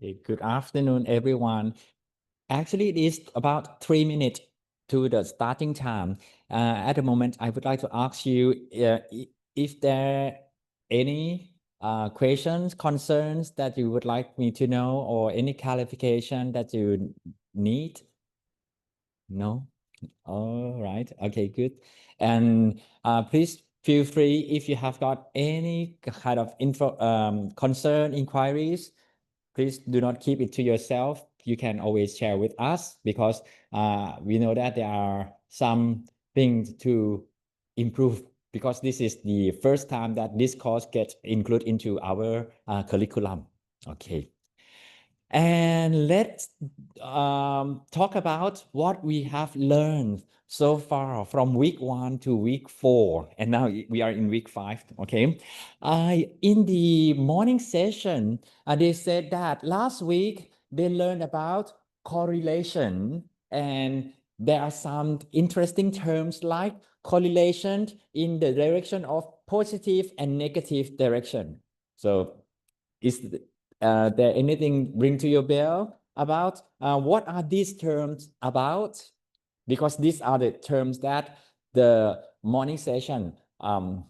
Good afternoon, everyone. Actually, it is about 3 minutes to the starting time. At the moment, I would like to ask you if there any questions, concerns that you would like me to know, or any clarification that you need? No? All right. Okay, good. And please feel free if you have got any kind of concern, inquiries. Please do not keep it to yourself. You can always share with us because we know that there are some things to improve because this is the first time that this course gets included into our curriculum. Okay. And let's talk about what we have learned so far from week 1 to week 4. And now we are in week 5. Okay. In the morning session, they said that last week they learned about correlation. And there are some interesting terms like correlation in the direction of positive and negative direction. So is there anything ring to your bell about what are these terms about? Because these are the terms that the morning session tell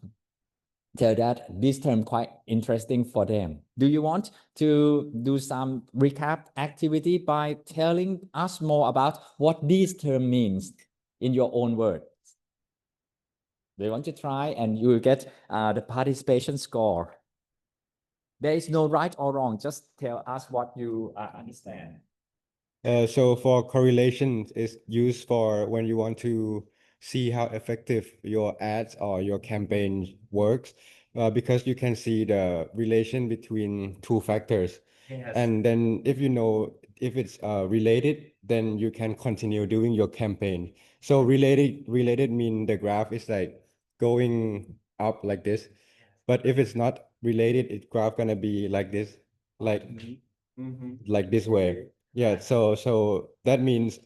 that this term quite interesting for them. Do you want to do some recap activity by telling us more about what this term means in your own words? Do you want to try and you will get the participation score? There is no right or wrong. Just tell us what you understand. So for correlation is used for when you want to see how effective your ads or your campaign works, because you can see the relation between two factors. Yes. And then if you know if it's related, then you can continue doing your campaign. So related mean the graph is like going up like this. But if it's not related, it's graph gonna be like this, like this way. Yeah, so that means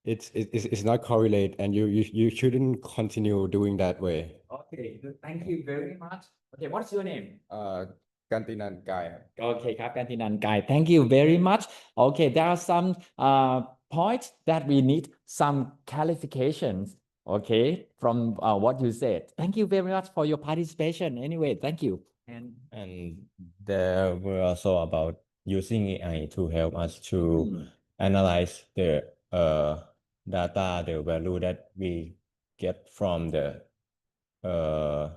it's not correlate, and you shouldn't continue doing that way. Okay, good. Thank you very much. Okay, what's your name? Kantinan Kai. Okay, Kantinan Kai. Thank you very much. Okay, there are some points that we need some clarifications. Okay, from what you said. Thank you very much for your participation. Anyway, thank you. And there were also about using AI to help us to analyze the data, the value that we get from the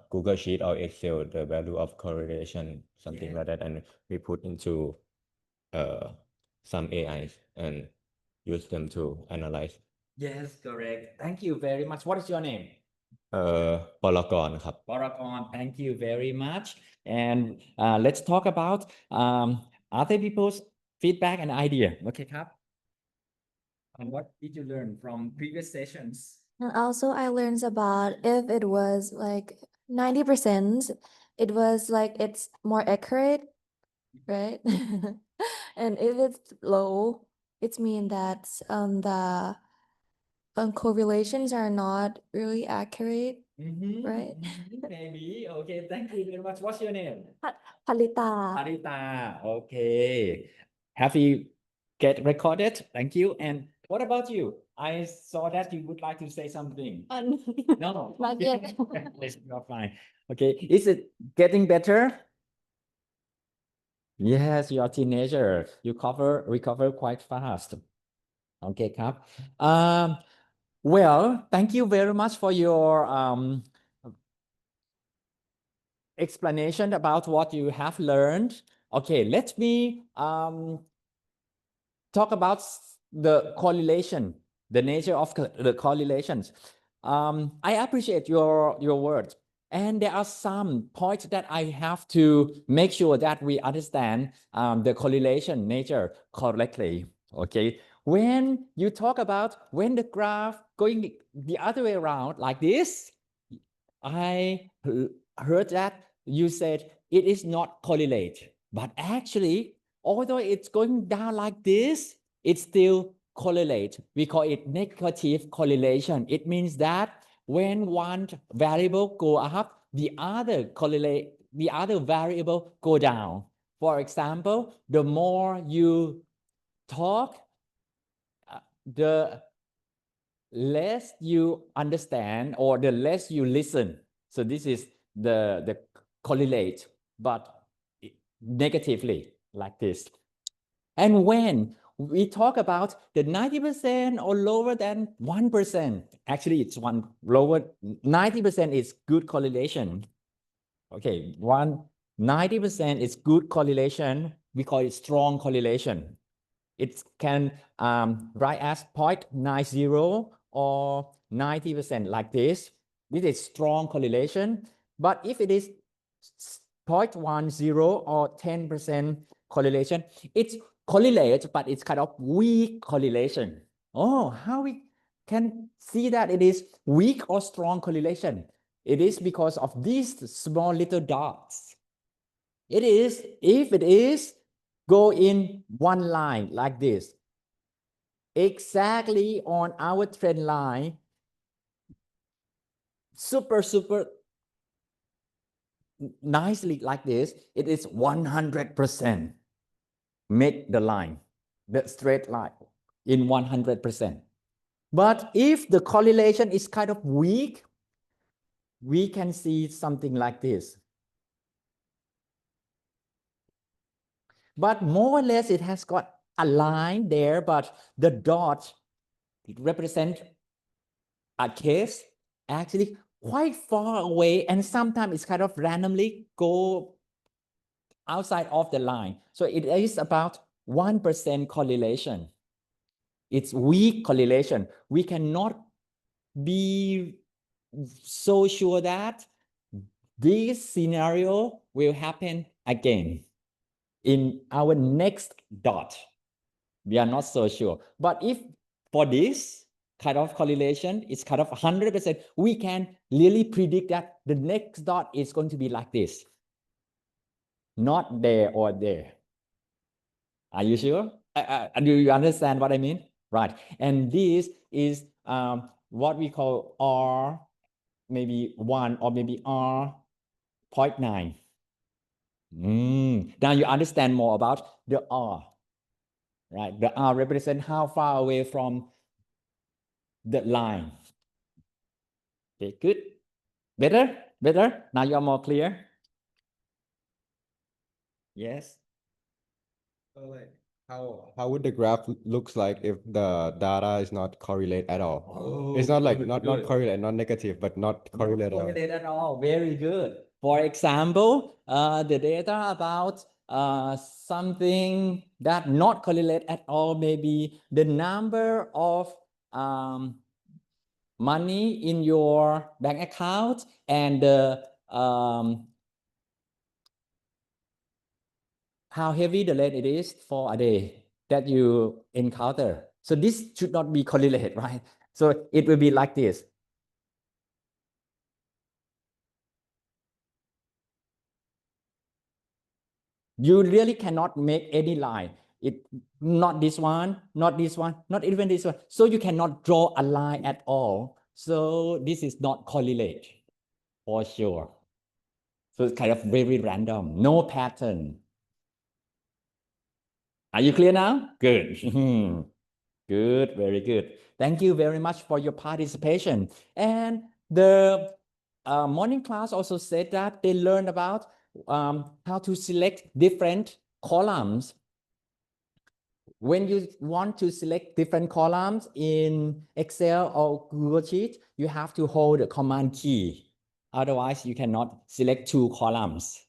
Google Sheet or Excel, the value of correlation, something like that, and we put into some AIs and use them to analyze. Yes, correct. Thank you very much. What is your name? ปรกรณ์ครับ Paragon, thank you very much. And let's talk about other people's feedback and idea. Okay,ครับ. And what did you learn from previous sessions? And also I learned about if it was like 90%, it was like it's more accurate, right? And if it's low, it means that the correlations are not really accurate, right? Maybe. Okay, thank you very much. What's your name? Palita. Arita. Okay. Have you get recorded? Thank you. And what about you? I saw that you would like to say something. No. Not yet. You're fine. Okay. Is it getting better? Yes, you're a teenager. You recover quite fast. Okay,ครับ. Well, thank you very much for your explanation about what you have learned. Okay, let me talk about the correlation, the nature of the correlations. I appreciate your words. And there are some points that I have to make sure that we understand the correlation nature correctly. Okay. When you talk about when the graph going the other way around like this, I heard that you said it is not correlate, but actually, although it's going down like this, it still correlate. We call it negative correlation. It means that when one variable go up, the other variable go down. For example, the more you talk, the less you understand or the less you listen. So this is the correlate, but negatively like this. And when we talk about the 90% or lower than 1%, actually it's one lower, 90% is good correlation. Okay, 90% is good correlation. We call it strong correlation. It can write as 0.90 or 90% like this. This is strong correlation. But if it is 0.10 or 10% correlation, it's correlates, but it's kind of weak correlation. Oh, how we can see that it is weak or strong correlation? It is because of these small little dots. It is, if it is, go in one line like this, exactly on our trend line, super nicely like this, it is 100%. Make the line, the straight line in 100%. But if the correlation is kind of weak, we can see something like this. But more or less it has got a line there, but the dot represent a case actually quite far away, and sometimes it's kind of randomly go outside of the line. So it is about 1% correlation. It's weak correlation. We cannot be so sure that this scenario will happen again in our next dot. We are not so sure. But if for this kind of correlation, it's kind of 100%, we can really predict that the next dot is going to be like this. Not there or there. Are you sure? Do you understand what I mean? Right. And this is what we call R, maybe 1 or maybe R 0.9. Now you understand more about the R. Right, the R represents how far away from the line. Okay, good. Better? Better? Now you're more clear? Yes. So like how would the graph looks like if the data is not correlate at all? Oh, It's not like good, not good. correlate, not negative, but not correlate at all. Correlate at all. Very good. For example, the data about something that not correlate at all, maybe the number of money in your bank account and the how heavy the rate it is for a day that you encounter. So this should not be correlated, right? So it will be like this. You really cannot make any line. Not this one, not this one, not even this one. So you cannot draw a line at all. So this is not correlate for sure. So it's kind of very random, no pattern. Are you clear now? Good. Good, very good. Thank you very much for your participation. And the morning class also said that they learned about how to select different columns. When you want to select different columns in Excel or Google Sheet, you have to hold the command key. Otherwise, you cannot select two columns.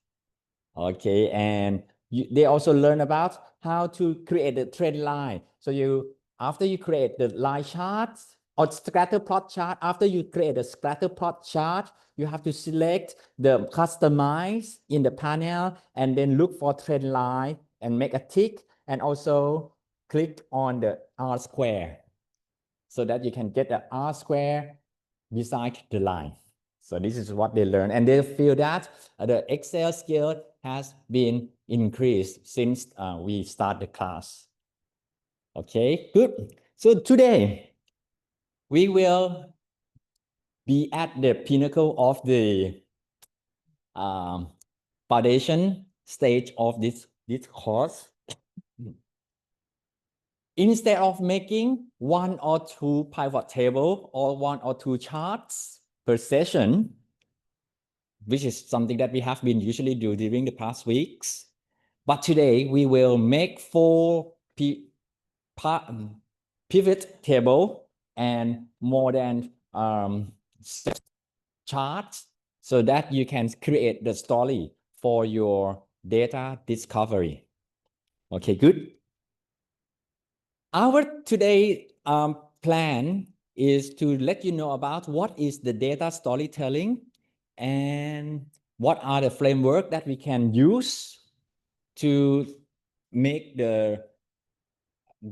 Okay, and they also learn about how to create the trend line. So after you create the line charts or scatter plot chart, after you create a scatter plot chart, you have to select the customize in the panel and then look for trend line and make a tick, and also click on the R square so that you can get the R square beside the line. So this is what they learn, and they feel that the Excel skill has been increased since we start the class. Okay, good. So today we will be at the pinnacle of the foundation stage of this this course, instead of making 1 or 2 pivot table or 1 or 2 charts per session, which is something that we have been usually do during the past weeks. But today we will make 4 pivot table and more than charts so that you can create the story for your data discovery. Okay, good. Our today plan is to let you know about what is the data storytelling and what are the framework that we can use to make the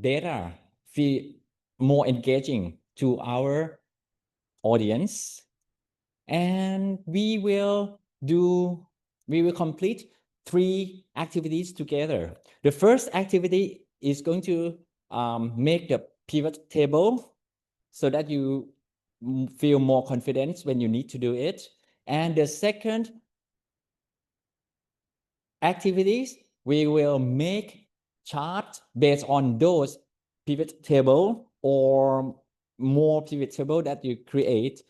data feel more engaging to our audience. And we will complete 3 activities together. The first activity is going to make the pivot table so that you feel more confident when you need to do it. And the second activities, we will make charts based on those pivot table or more pivot table that you create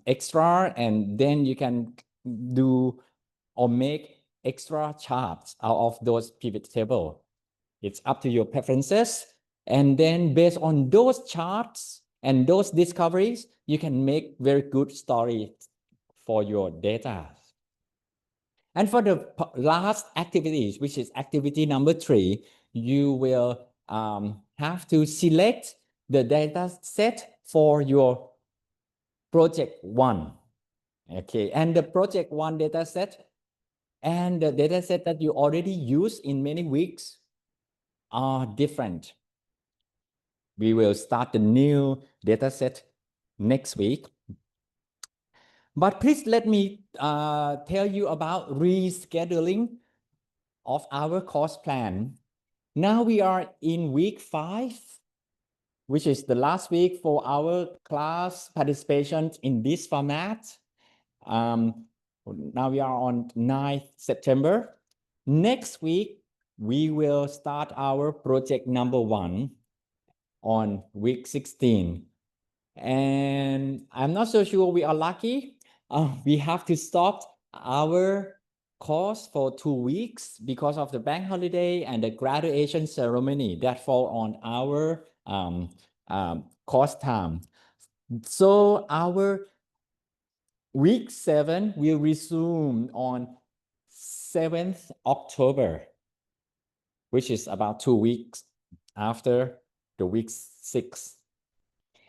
extra, and then you can do or make extra charts out of those pivot table. It's up to your preferences. And then based on those charts and those discoveries, you can make very good stories for your data. And for the last activities, which is activity number 3, you will have to select the data set for your project 1. Okay, and the project 1 data set and the data set that you already use in many weeks are different. We will start the new data set next week. But please let me tell you about rescheduling of our course plan. Now we are in week 5, which is the last week for our class participation in this format. Now we are on 9th September. Next week, we will start our project number 1 on week 16. And I'm not so sure we are lucky. We have to stop our course for 2 weeks because of the bank holiday and the graduation ceremony that fall on our course time. So our week 7 will resume on 7th October, which is about 2 weeks after the week 6.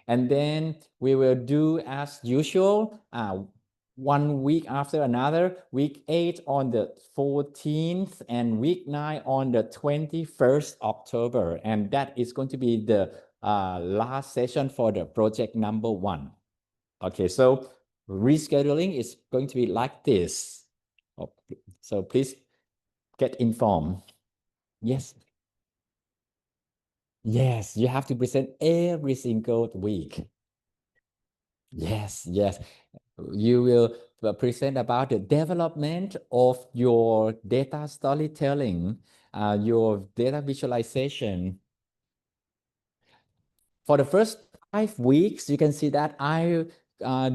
And then we will do as usual, 1 week after another, week 8 on the 14th and week 9 on the 21st October. And that is going to be the last session for the project number 1. Okay, so rescheduling is going to be like this. So please get informed. Yes. Yes, you have to present every single week. Yes, yes. You will present about the development of your data storytelling, your data visualization. For the first 5 weeks, you can see that I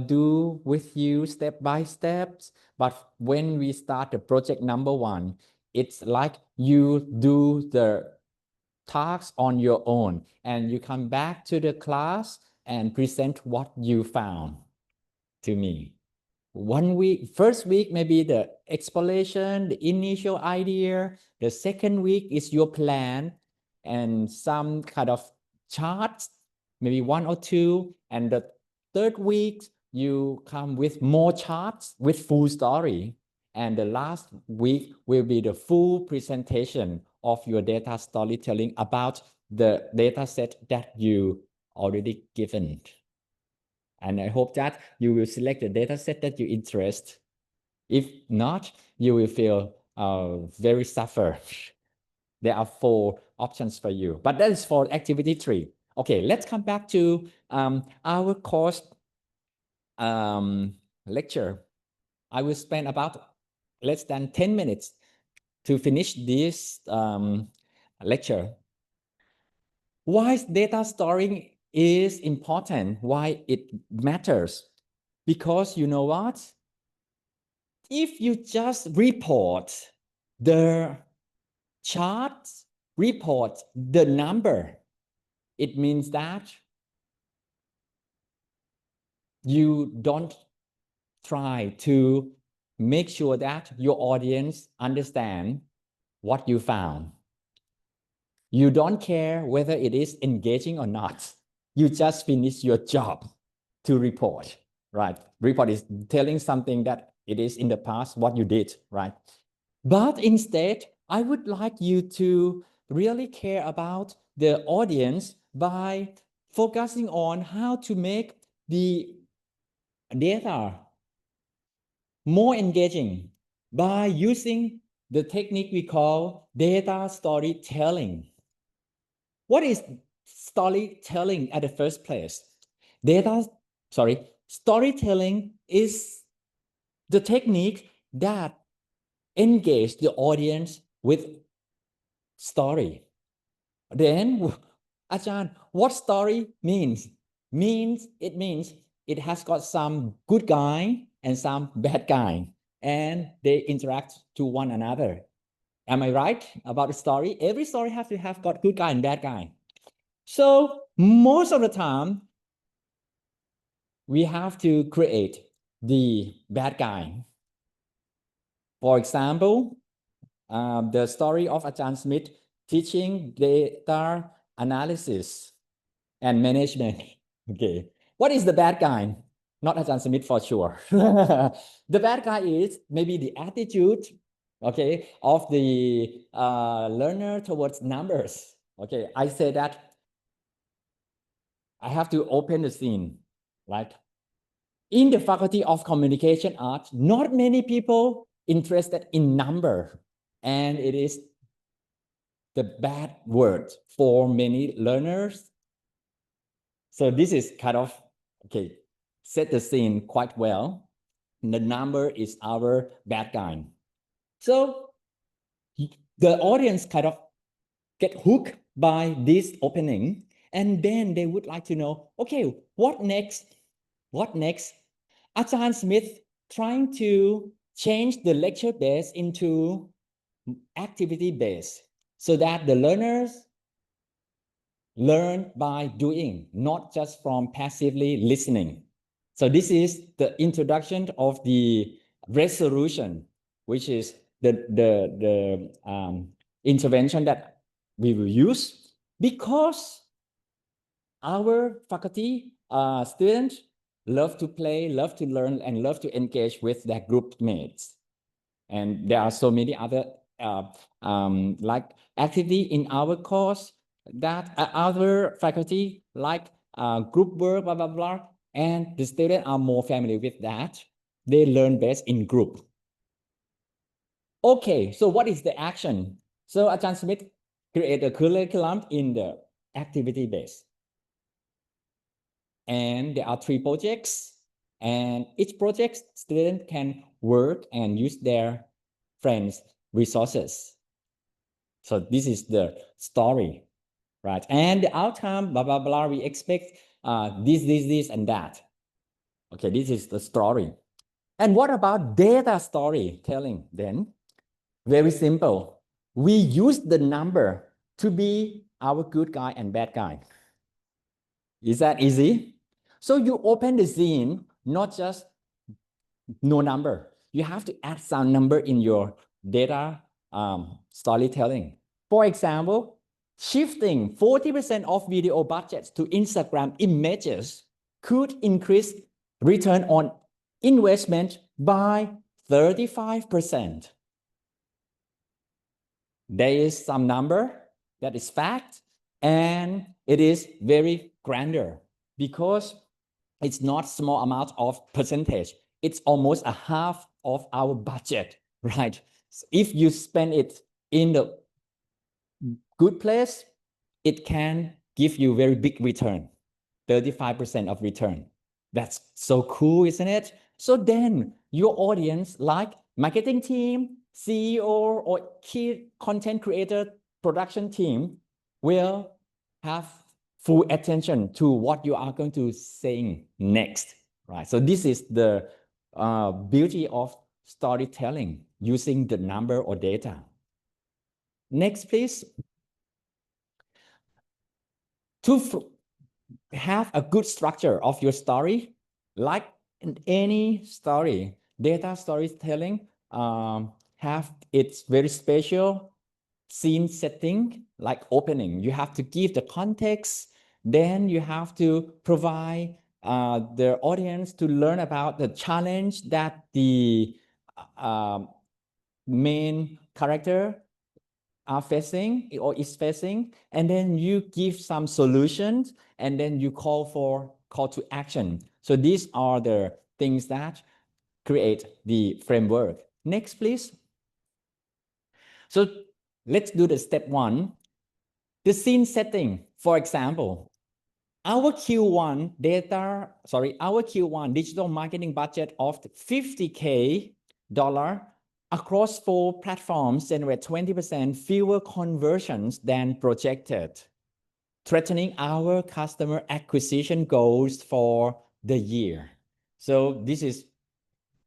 do with you step by step. But when we start the project number 1, it's like you do the tasks on your own and you come back to the class and present what you found to me. 1 week, first week maybe the exploration, the initial idea. The second week is your plan and some kind of charts, maybe 1 or 2. And the third week, you come with more charts with full story. And the last week will be the full presentation of your data storytelling about the data set that you already given. And I hope that you will select the data set that you interest. If not, you will feel very suffer. There are 4 options for you, but that is for activity 3. Okay, let's come back to our course lecture. I will spend about less than 10 minutes to finish this lecture. Why data storing is important, why it matters. Because you know what? If you just report the chart, report the number, it means that you don't try to make sure that your audience understand what you found. You don't care whether it is engaging or not. You just finish your job to report, right? Report is telling something that it is in the past, what you did, right? But instead, I would like you to really care about the audience by focusing on how to make the data more engaging by using the technique we call data storytelling. What is storytelling at the first place? Storytelling is the technique that engage the audience with story. Then, Ajahn, what story means? It means it has got some good guy and some bad guy, and they interact to one another. Am I right about the story? Every story has to have got good guy and bad guy. So most of the time, we have to create the bad guy. For example, the story of Ajahn Smith teaching data analysis and management. Okay, what is the bad guy? Not Ajahn Smith for sure. The bad guy is maybe the attitude, okay, of the learner towards numbers. Okay, I say that I have to open the scene, right? In the Faculty of Communication Arts, not many people interested in number, and it is the bad word for many learners. So this is kind of, okay, set the scene quite well. The number is our bad guy. So the audience kind of get hooked by this opening, and then they would like to know, okay, what next? What next? Ajahn Smith trying to change the lecture base into activity base so that the learners learn by doing, not just from passively listening. So this is the introduction of the resolution, which is the intervention that we will use because our faculty students love to play, love to learn, and love to engage with their group mates. And there are so many other like activity in our course that other faculty like group work, blah, blah, blah. And the students are more familiar with that. They learn best in group. Okay, so what is the action? So Ajahn Smith created a curriculum in the activity base. And there are 3 projects, and each project student can work and use their friends' resources. So this is the story, right? And the outcome, blah, blah, blah, we expect this, and that. Okay, this is the story. And what about data storytelling then? Very simple. We use the number to be our good guy and bad guy. Is that easy? So you open the scene, not just no number. You have to add some number in your data storytelling. For example, shifting 40% of video budgets to Instagram images could increase return on investment by 35%. There is some number that is fact, and it is very grander because it's not small amount of percentage. It's almost a half of our budget, right? So if you spend it in the good place, it can give you very big return, 35% of return. That's so cool, isn't it? So then your audience, like marketing team, CEO or key content creator production team will have full attention to what you are going to saying next, right? So this is the beauty of storytelling using the number or data. Next, please. To have a good structure of your story, like in any story, data storytelling have its very special scene setting, like opening. You have to give the context, then you have to provide the audience to learn about the challenge that the main character are facing or is facing, and then you give some solutions, and then you call to action. So these are the things that create the framework. Next, please. So let's do the step one. The scene setting, for example, our Q1 digital marketing budget of $50K across 4 platforms generate 20% fewer conversions than projected, threatening our customer acquisition goals for the year. So this is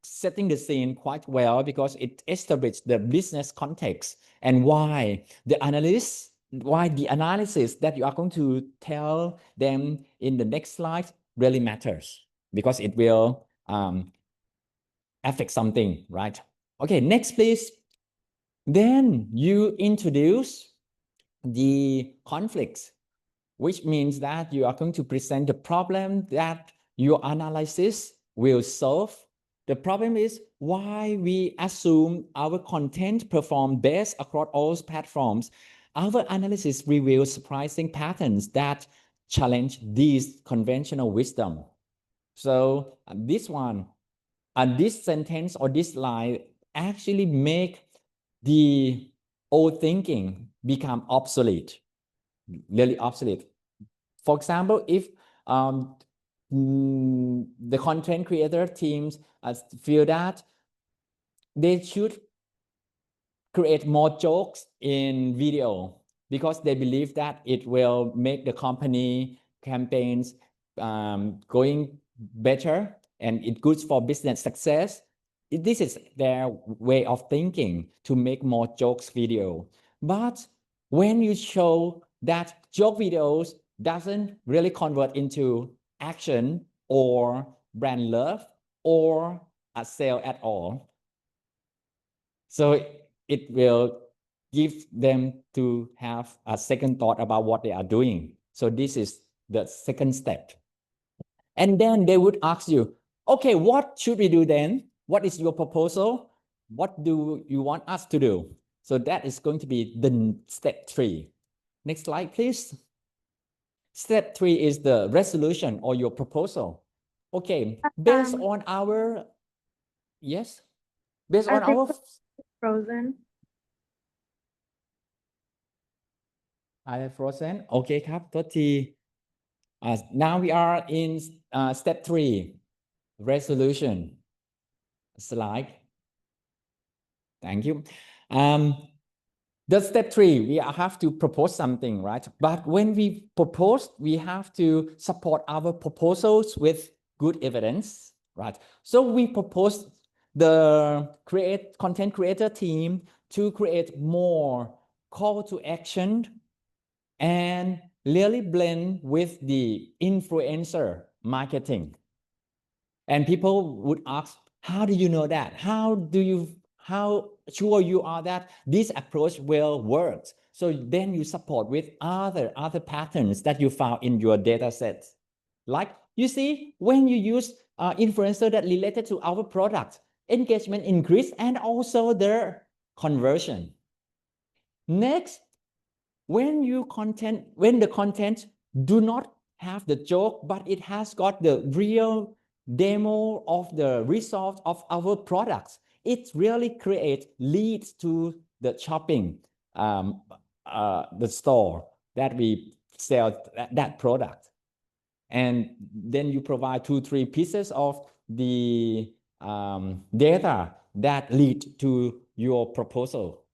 setting the scene quite well because it establishes the business context and why the analysis that you are going to tell them in the next slide really matters, because it will affect something, right? Okay, next, please. Then you introduce the conflicts, which means that you are going to present the problem that your analysis will solve. The problem is why we assume our content perform best across all platforms. Our analysis reveals surprising patterns that challenge these conventional wisdom. So this sentence or this line actually make the old thinking become obsolete, really obsolete. For example, if the content creator teams feel that they should create more jokes in video because they believe that it will make the company campaigns going better and it's good for business success. This is their way of thinking, to make more jokes video. But when you show that joke videos doesn't really convert into action or brand love or a sale at all, so it will give them to have a second thought about what they are doing. So this is the second step. And then they would ask you, okay, what should we do then? What is your proposal? What do you want us to do? So that is going to be the step 3. Next slide, please. Step 3 is the resolution or your proposal. Okay, based on our, yes, based on our frozen. I frozen. Okay, ครับ โทษที now we are in step 3, resolution. Slide. Thank you. The step 3, we have to propose something, right? But when we propose, we have to support our proposals with good evidence, right? So we propose the content creator team to create more call to action and really blend with the influencer marketing. And people would ask, how do you know that? How sure you are that this approach will work? So then you support with other patterns that you found in your data set. Like you see, when you use influencer that related to our product, engagement increase and also their conversion. Next, when the content do not have the joke, but it has got the real demo of the result of our products, it really creates leads to the shopping, the store that we sell that product. And then you provide 2-3 pieces of the data that lead to your proposal.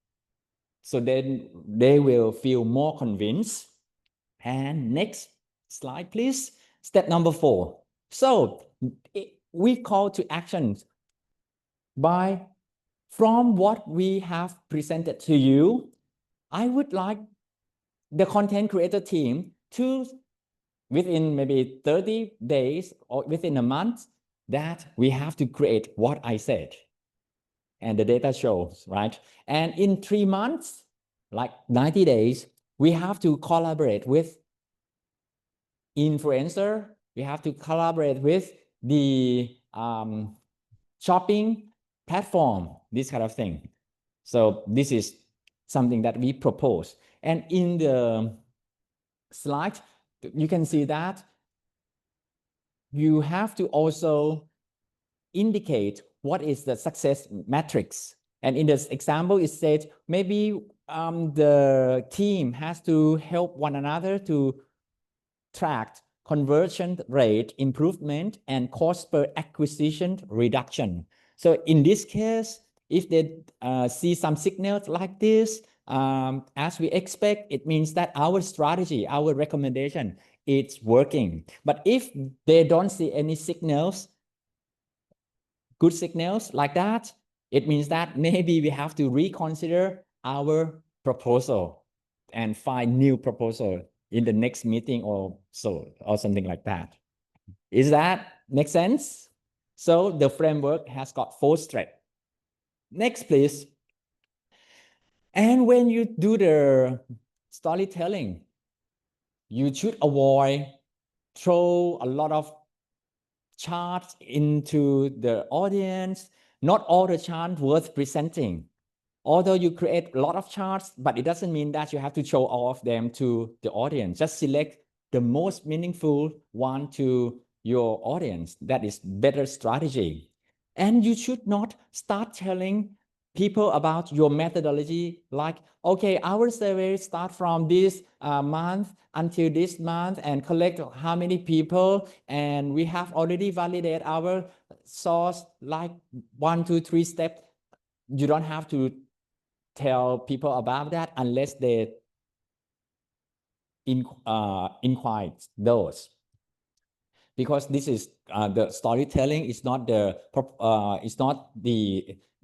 So then they will feel more convinced. And next slide, please. Step number 4. So we call to action from what we have presented to you. I would like the content creator team to, within maybe 30 days or within a month, that we have to create what I said. And the data shows, right? And in 3 months, like 90 days, we have to collaborate with influencer. We have to collaborate with the shopping platform, this kind of thing. So this is something that we propose. And in the slide, you can see that you have to also indicate what is the success matrix. And in this example, it said maybe the team has to help one another to track conversion rate improvement and cost per acquisition reduction. So in this case, if they see some signals like this, as we expect, it means that our strategy, our recommendation, it's working. But if they don't see any signals, good signals like that, it means that maybe we have to reconsider our proposal and find new proposal in the next meeting or so, or something like that. Is that make sense? So the framework has got 4 steps. Next, please. And when you do the storytelling, you should avoid throw a lot of charts into the audience. Not all the charts worth presenting. Although you create a lot of charts, but it doesn't mean that you have to show all of them to the audience. Just select the most meaningful one to your audience. That is better strategy. And you should not start telling people about your methodology like, okay, our survey start from this month until this month and collect how many people, and we have already validated our source like 1, 2, 3 steps. You don't have to tell people about that unless they inquire those, because this is the storytelling is not the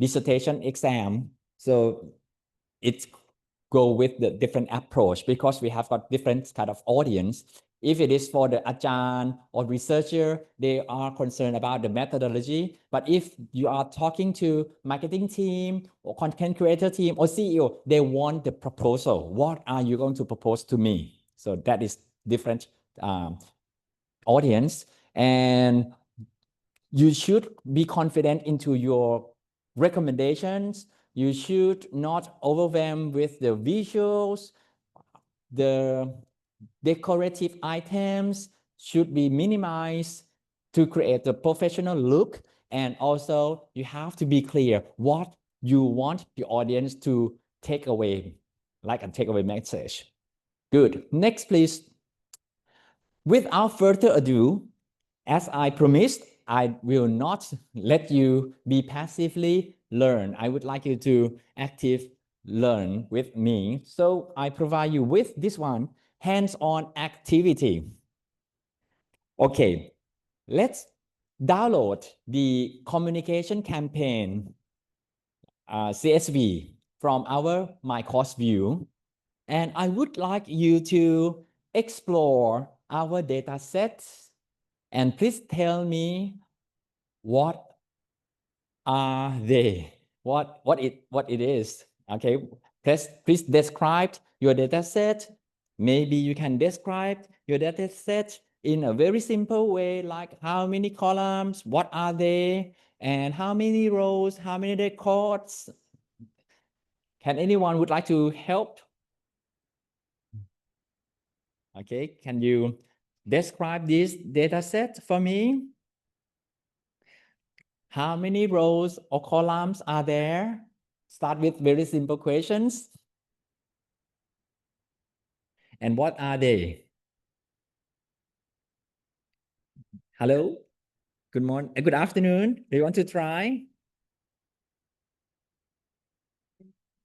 dissertation exam. So it's go with the different approach because we have got different kind of audience. If it is for the ajahn or researcher, they are concerned about the methodology. But if you are talking to marketing team or content creator team or CEO, they want the proposal. What are you going to propose to me? So that is different audience. And you should be confident into your recommendations. You should not overwhelm with the visuals. The decorative items should be minimized to create a professional look. And also you have to be clear what you want the audience to take away, like a takeaway message. Good. Next, please. Without further ado, as I promised, I will not let you be passively learn. I would like you to active learn with me. So I provide you with this one, hands-on activity. Okay, let's download the communication campaign CSV from our My Course View. And I would like you to explore our data sets. And please tell me what are they? What it is? Okay, please describe your data set. Maybe you can describe your data set in a very simple way, like how many columns, what are they, and how many rows, how many records. Can anyone would like to help? Okay, can you describe this data set for me? How many rows or columns are there? Start with very simple questions. And what are they? Hello, good morning, good afternoon. Do you want to try?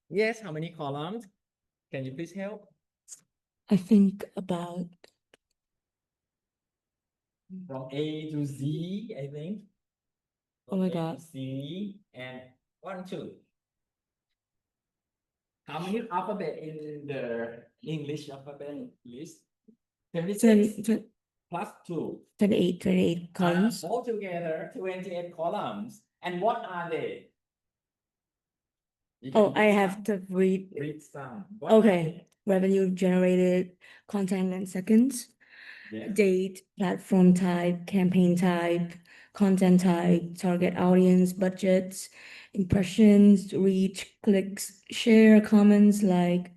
Yes, how many columns? Can you please help? I think about From A to Z, I think. Oh my From A to God. C and 1, 2. How many alphabet in the English alphabet list? 26 plus 2. 28 columns. Altogether, 28 columns. And what are they? You Oh, can I read have some. to read. Read some. What are Okay. Revenue generated, content and seconds, they? Yes. date, platform type, campaign type, content type, target audience, budgets, impressions, reach, clicks, share, comments, like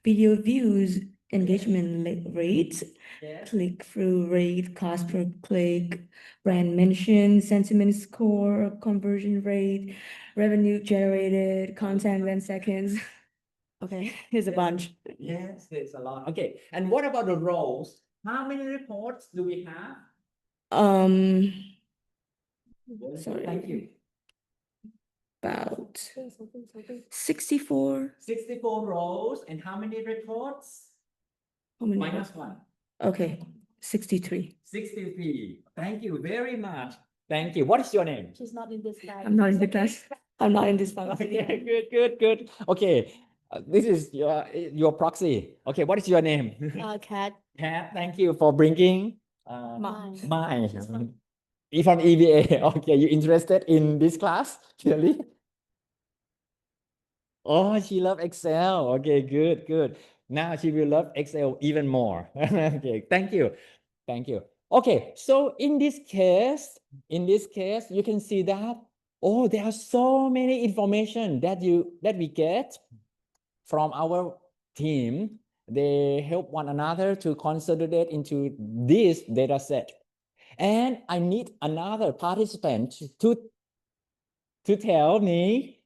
video views, engagement rates, Yes. click-through rate, cost per click, brand mention, sentiment score, conversion rate, revenue generated, content and seconds. Okay, here's a Yes. bunch. Yes, there's a lot. Okay. And what about the roles? How many reports do we have? Um, Very good. Sorry. Thank you. about 64. 64 rows. And how many reports? How many? Minus 1. Okay, 63. 63. Thank you very much. Thank you. What is your name? She's not in this slide. I'm not in the class. I'm not in this class. Okay, good. Okay, this is your proxy. Okay, what is your name? Cat. Kat, thank you for bringing Mine. mine. From EBA. Okay, you interested in this class? Really? Oh, she loves Excel. Okay, good. Now she will love Excel even more. Okay, thank you. Okay, so in this case, you can see that, oh, there are so many information that we get from our team. They help one another to consolidate into this data set. And I need another participant to tell me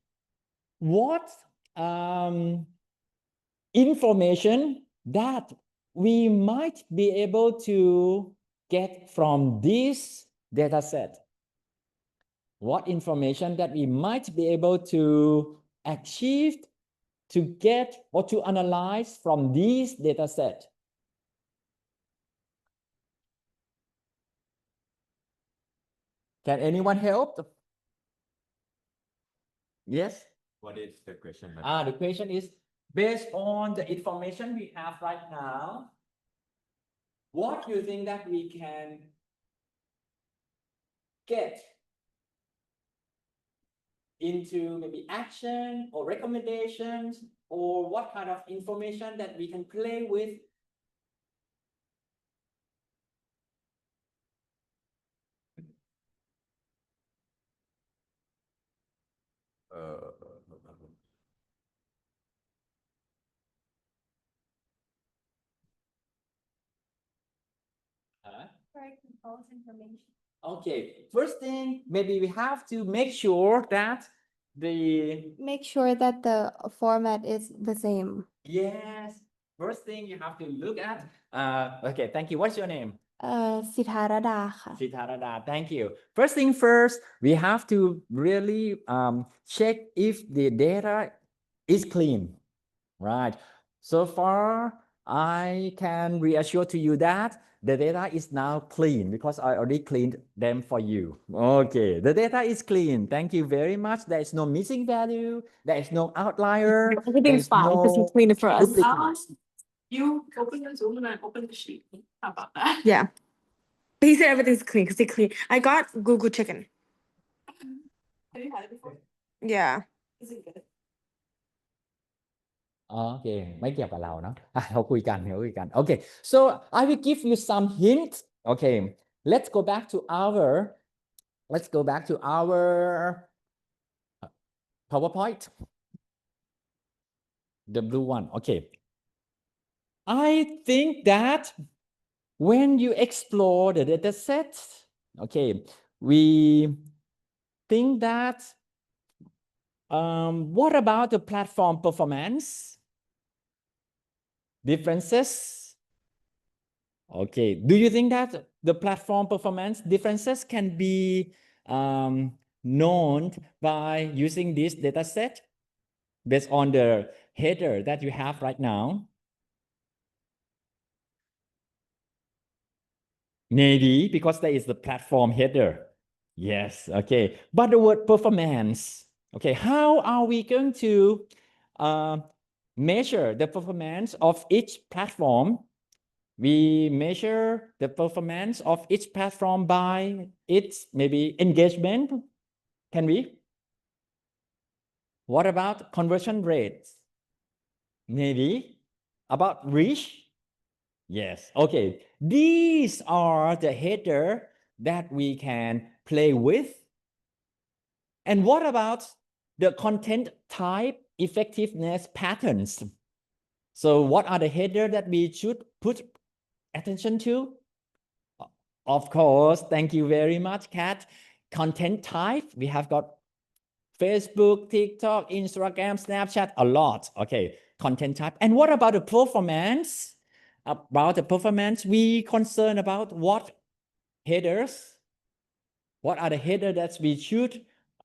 what information that we might be able to get from this data set. What information that we might be able to achieve, to get, or to analyze from this data set. Can anyone help? Yes? What is the question? The question is, based on the information we have right now, what do you think that we can get into maybe action or recommendations, or what kind of information that we can play with? Okay, first thing, maybe we have to make sure that Make sure that the format is the same. yes, first thing you have to look at, okay, thank you. What's your name? Sitharada ค่ะ Sitarada, thank you. First thing first, we have to really check if the data is clean, right? So far, I can reassure to you that the data is now clean because I already cleaned them for you. Okay, the data is clean. Thank you very much. There is no missing value. There is no outlier. Everything's fine because he cleaned it for us. duplicates. You open the Zoom and I open the sheet. How about that? Yeah. But he said everything's clean because they clean. I got Google Chicken. Have you had it before? Yeah. Is it good? โอเคไม่เกี่ยวกับเราเนาะเราคุยกันOkay, so I will give you some hints. Okay, let's go back to our PowerPoint, the blue one. Okay, I think that when you explore the data set, okay, we think that what about the platform performance differences? Okay, do you think that the platform performance differences can be known by using this data set? based on the header that you have right now? Maybe because there is the platform header. Yes, okay. But the word performance, okay, how are we going to measure the performance of each platform? We measure the performance of each platform by its maybe engagement. Can we? What about conversion rates? Maybe. About reach? Yes. Okay. These are the header that we can play with. And what about the content type effectiveness patterns? So what are the header that we should put attention to? Of course, thank you very much, Kat. Content type, we have got Facebook, TikTok, Instagram, Snapchat, a lot. Okay, content type. And what about the performance? About the performance, we concern about what headers? What are the headers that we should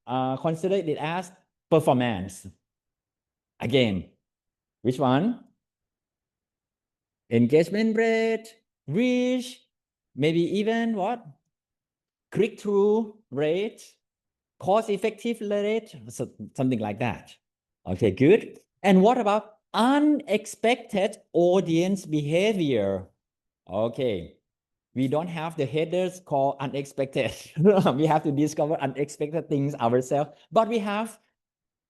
consider it as performance? Again, which one? Engagement rate, reach, maybe even what? Click-through rate, cost-effective rate, something like that. Okay, good. And what about unexpected audience behavior? Okay, we don't have the headers called unexpected. We have to discover unexpected things ourselves, but we have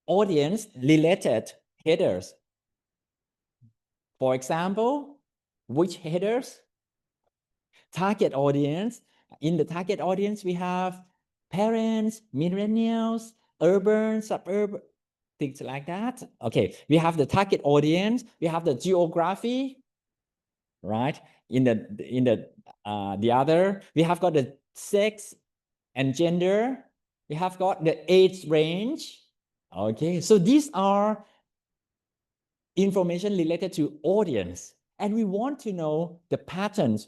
audience-related headers. For example, which headers? Target audience. In the target audience, we have parents, millennials, urban, suburban, things like that. Okay, we have the target audience, we have the geography, right? In the other, we have got the sex and gender, we have got the age range. Okay, so these are information related to audience, and we want to know the patterns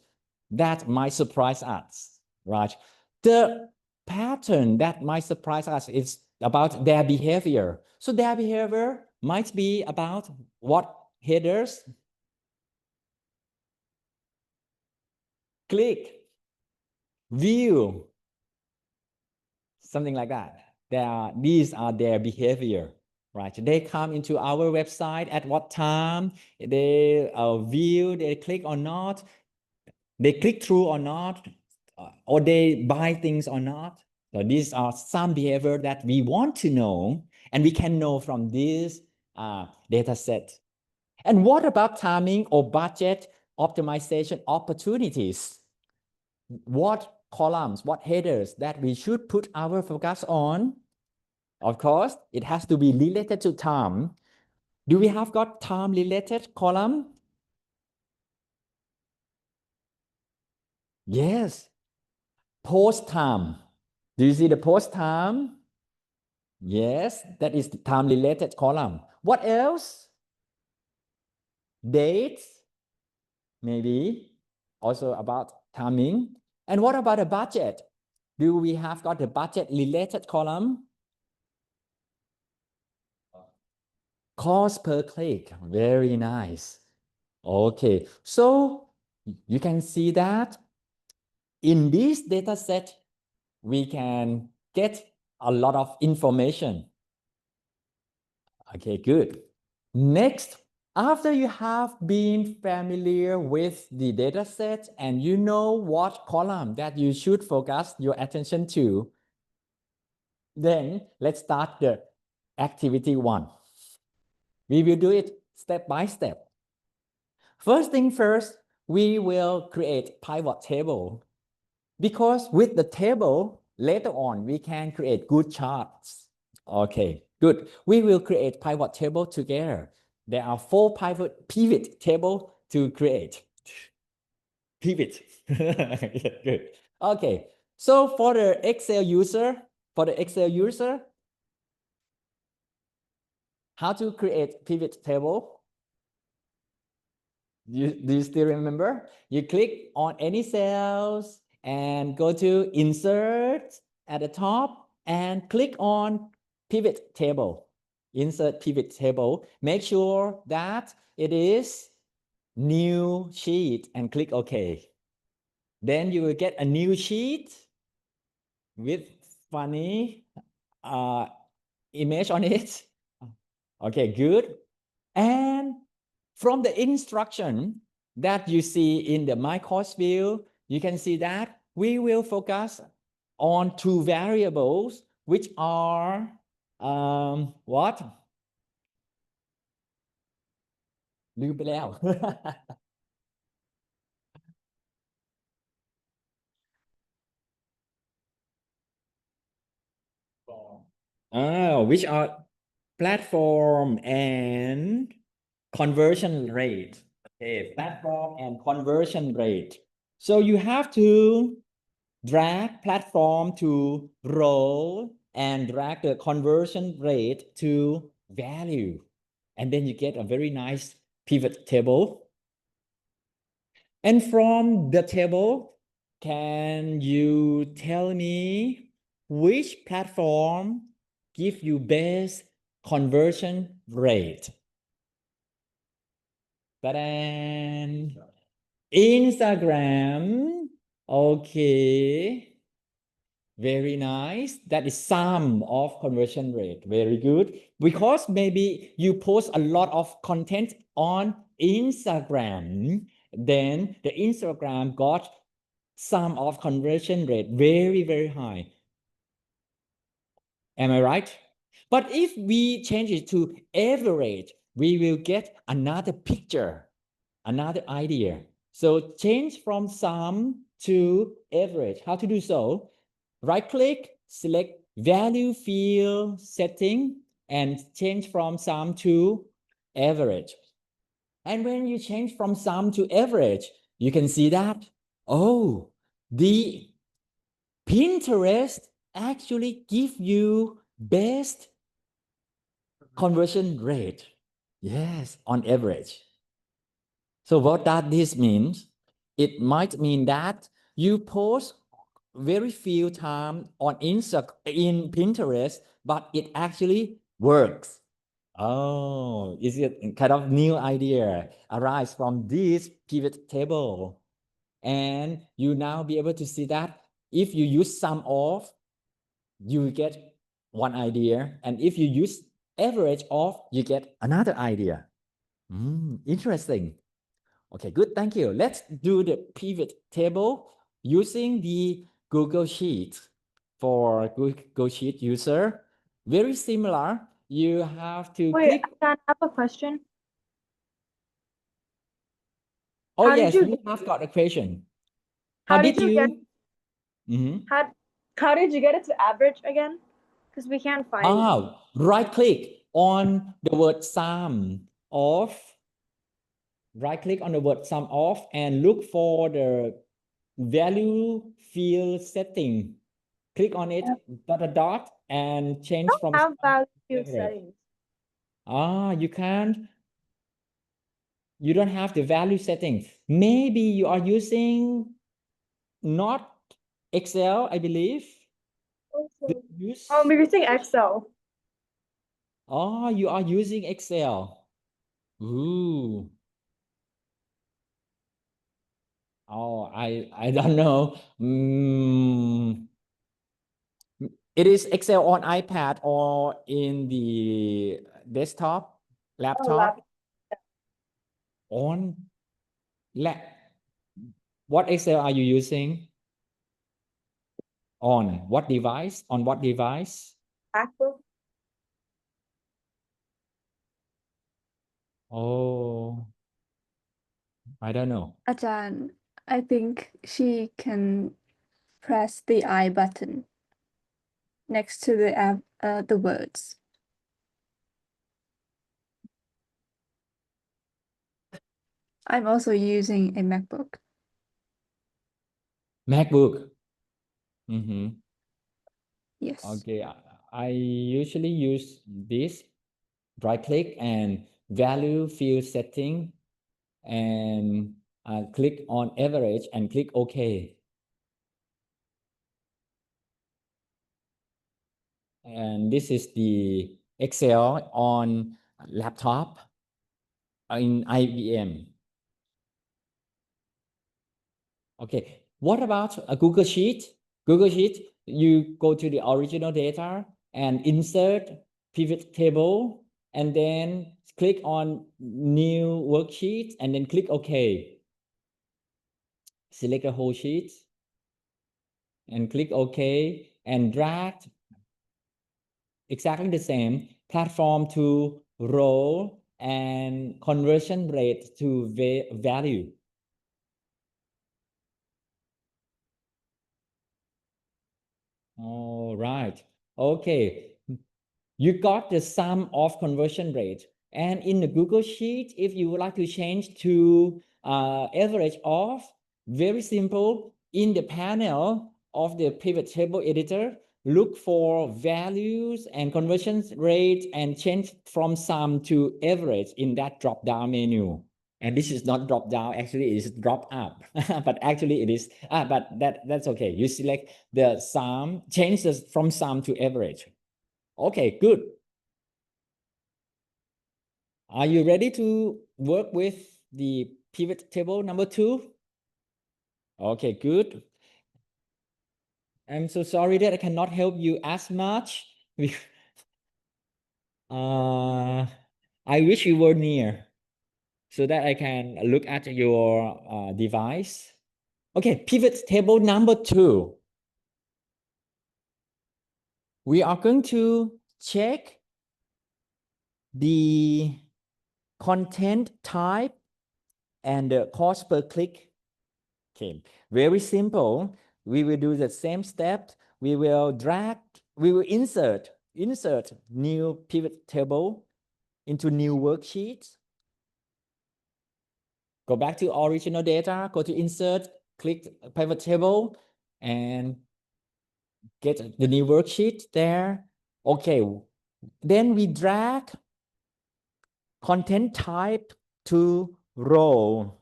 that might surprise us, right? The pattern that might surprise us is about their behavior. So their behavior might be about what headers? Click, view, something like that. These are their behavior, right? They come into our website at what time, they view, they click or not, they click through or not, or they buy things or not. So these are some behavior that we want to know, and we can know from this data set. And what about timing or budget optimization opportunities? What columns, what headers that we should put our focus on? Of course, it has to be related to time. Do we have got time-related column? Yes. Post time. Do you see the post time? Yes, that is the time-related column. What else? Dates, maybe, also about timing. And what about the budget? Do we have got the budget-related column? Cost per click, very nice. Okay, so you can see that in this data set, we can get a lot of information. Okay, good. Next, after you have been familiar with the data set and you know what column that you should focus your attention to, then let's start the activity 1. We will do it step by step. First thing first, we will create pivot table, because with the table, later on, we can create good charts. Okay, good. We will create pivot table together. There are 4 pivot table to create. Pivot. Good. Okay, so for the Excel user, how to create pivot table? Do you still remember? You click on any cells and go to insert at the top and click on pivot table. insert pivot table. Make sure that it is new sheet and click OK. Then you will get a new sheet with funny image on it. Okay, good. And from the instruction that you see in the My Course view, you can see that we will focus on two variables, which are what? ลืมไปแล้ว which are platform and conversion rate. Okay, platform and conversion rate. So you have to drag platform to row and drag the conversion rate to value. And then you get a very nice pivot table. And from the table, can you tell me which platform give you best conversion rate? Ta-da! Instagram. Okay. Very nice. That is sum of conversion rate. Very good. Because maybe you post a lot of content on Instagram, then the Instagram got sum of conversion rate very, very high. Am I right? But if we change it to average, we will get another picture, another idea. So change from sum to average. How to do so? Right click, select value field setting and change from sum to average. And when you change from sum to average, you can see that, oh, the Pinterest actually give you best conversion rate. Yes, on average. So what does this mean? It might mean that you post very few time on in Pinterest, but it actually works. Oh, is it kind of new idea arise from this pivot table? And you now be able to see that if you use sum of, you get one idea. And if you use average of, you get another idea. Interesting. Okay, good. Thank you. Let's do the pivot table using the Google Sheet for Google Sheet user. Very similar. You have to Wait, click. I have a question. Oh, How did yes, you you have got a question. How did you get Mhm. how did you get it to average again? Because we can't find it. Right click on the word sum of. Right click on the word sum of and look for the value field setting. Click on it, dot, and change I from don't have value average. settings. You can't. You don't have the value settings. Maybe you are using not Excel, I believe. Okay. Use, We're using Excel. you are using Excel. Ooh. Oh, I don't know. It is Excel on iPad or in the desktop, laptop. On what Excel are you using? On what device? On what device? MacBook. Oh, I don't know. อาจารย์ I think she can press the I button next to the words. I'm also using a MacBook. MacBook. Yes. Okay, I usually use this. Right click and value field setting and click on average and click OK. And this is the Excel on laptop in IBM. Okay, what about a Google Sheet? Google Sheet, you go to the original data and insert pivot table, and then click on new worksheet, and then click OK. Select a whole sheet and click OK and drag exactly the same platform to row and conversion rate to value. All right. Okay. You got the sum of conversion rate. And in the Google Sheet, if you would like to change to average of, very simple, in the panel of the pivot table editor, look for values and conversion rate and change from sum to average in that drop-down menu. And this is not drop down, actually it is drop up, but actually it is, but that's okay. You select the sum, change this from sum to average. Okay, good. Are you ready to work with the pivot table number 2? Okay, good. I'm so sorry that I cannot help you as much. I wish you were near so that I can look at your device. Okay, pivot table number 2. We are going to check the content type and the cost per click. Okay, very simple. We will do the same step. We will insert new pivot table into new worksheets. Go back to original data, go to insert, click pivot table, and get the new worksheet there. Okay, then we drag content type to row,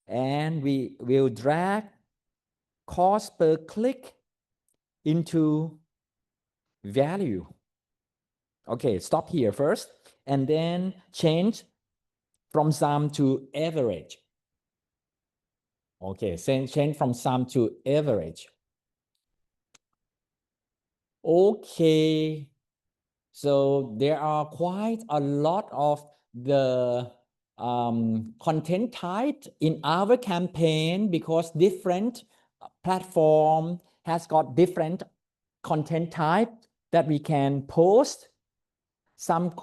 and we will drag cost per click into value. Okay, stop here first, and then change from sum to average. Okay, change from sum to average. Okay, so there are quite a lot of the content type in our campaign because different platform has got different content type that we can post. Some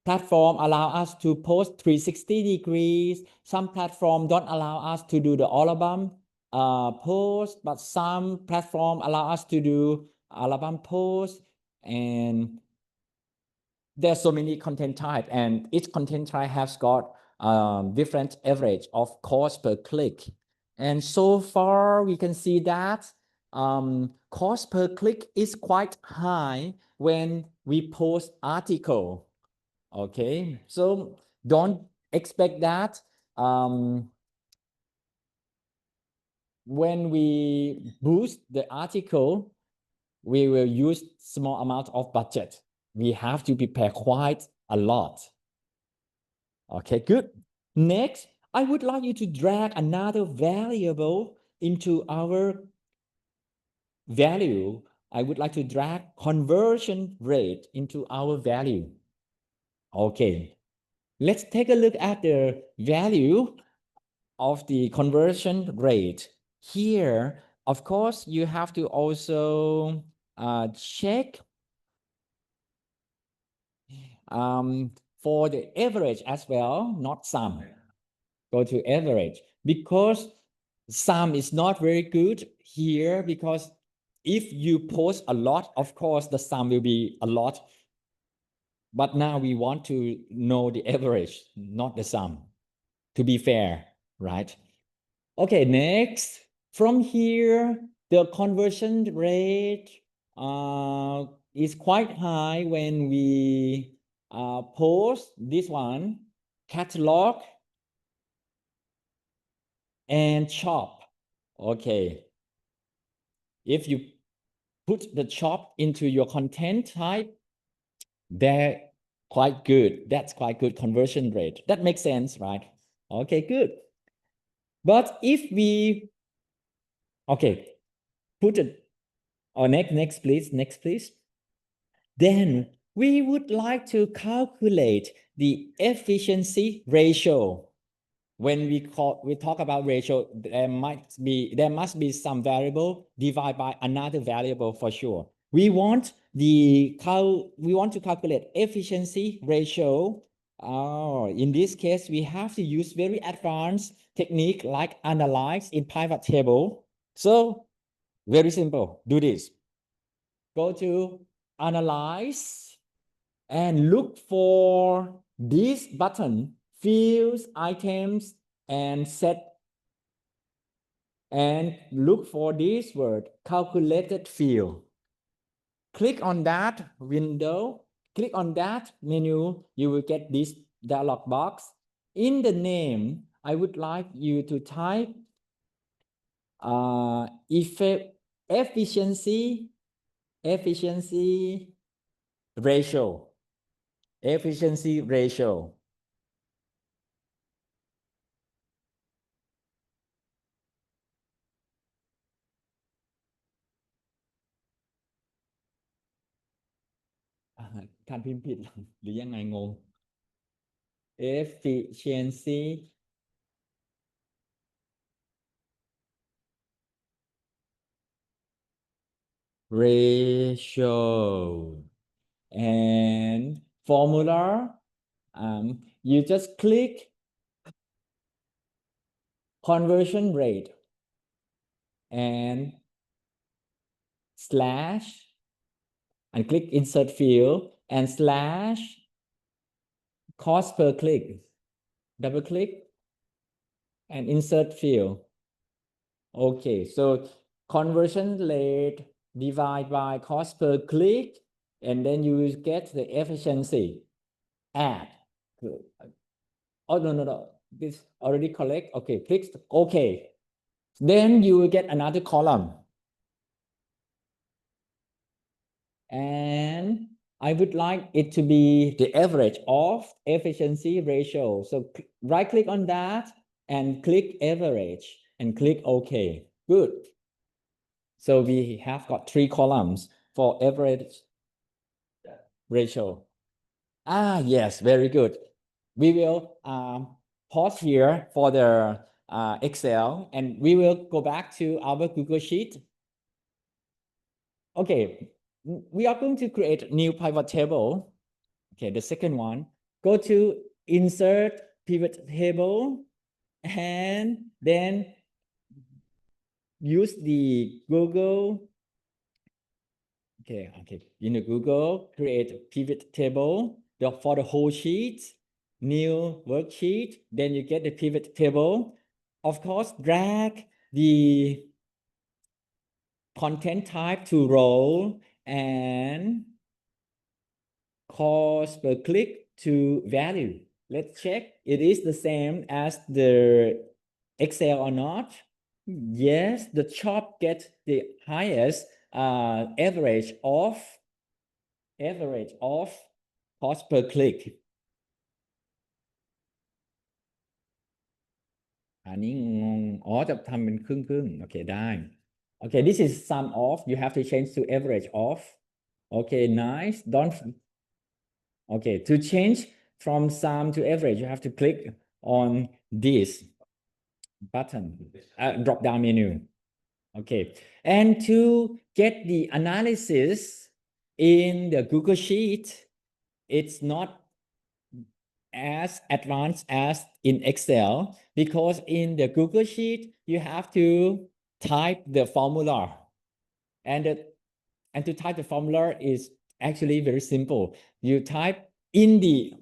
platform allow us to post 360 degrees. Some platform don't allow us to do the album post, but some platform allow us to do album post. And there's so many content type, and each content type has got different average of cost per click. And so far we can see that cost per click is quite high when we post article. Okay, so don't expect that when we boost the article, we will use small amount of budget. We have to prepare quite a lot. Okay, good. Next, I would like you to drag another variable into our value. I would like to drag conversion rate into our value. Okay, let's take a look at the value of the conversion rate. Here, of course, you have to also check for the average as well, not sum. Go to average because sum is not very good here, because if you post a lot, of course, the sum will be a lot. But now we want to know the average, not the sum, to be fair, right? Okay, next. From here, the conversion rate is quite high when we post this one, catalog and shop. Okay. If you put the shop into your content type, They're quite good. That's quite good conversion rate. That makes sense, right? Okay, good. But if we, okay, put it, or next please. Then we would like to calculate the efficiency ratio. When we talk about ratio, there must be some variable divided by another variable for sure. We want to calculate efficiency ratio. In this case, we have to use very advanced technique like analyze in pivot table. So very simple. Do this. Go to analyze and look for this button, fields, items, and set, and look for this word, calculated field. Click on that window, click on that menu, you will get this dialog box. In the name, I would like you to type efficiency ratio. Efficiency ratio. À, การพิมพ์ผิดหรือยังไงงง efficiency ratio and formula, you just click conversion rate and slash and click insert field and slash cost per click, double click and insert field. Okay, so conversion rate divided by cost per click, and then you will get the efficiency. Add. Oh, no. This already correct. Okay, click. Okay. Then you will get another column. And I would like it to be the average of efficiency ratio. So right click on that and click average and click OK. Good. So we have got 3 columns for average ratio. Yes, very good. We will pause here for the Excel, and we will go back to our Google Sheet. Okay, we are going to create a new pivot table. Okay, the second one, go to insert pivot table, and then use the Google. Okay, in the Google, create a pivot table for the whole sheet, new worksheet, then you get the pivot table. Of course, drag the content type to row and cost per click to value. Let's check it is the same as the Excel or not. Yes, the shop gets the highest average of cost per click. อันนี้งงอ๋อจะทำเป็นครึ่งโอเคได้ Okay, this is sum of, you have to change to average of. Okay, nice. Don't. Okay, to change from sum to average, you have to click on this button, drop down menu. Okay, and to get the analysis in the Google Sheet, it's not as advanced as in Excel, because in the Google Sheet, you have to type the formula, and to type the formula is actually very simple. You type in the,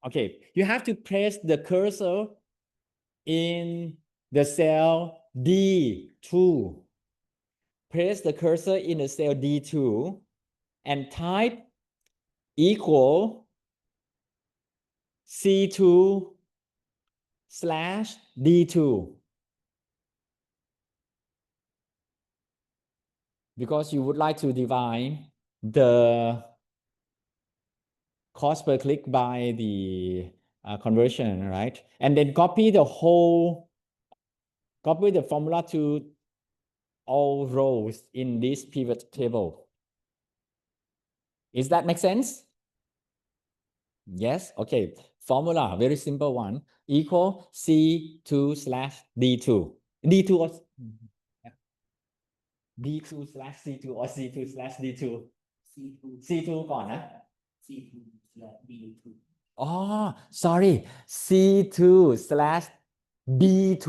okay, you have to press the cursor in the cell D2. Press the cursor in the cell D2 and type equal C2/D2. Because you would like to divide the cost per click by the conversion, right? And then copy the formula to all rows in this pivot table. Is that make sense? Yes, okay. Formula, very simple one, equal C2 slash D2. D2 or D2 slash C2 or C2 slash D2. C2 ก่อนนะ C2 slash B2. Oh, sorry. C2 slash B2.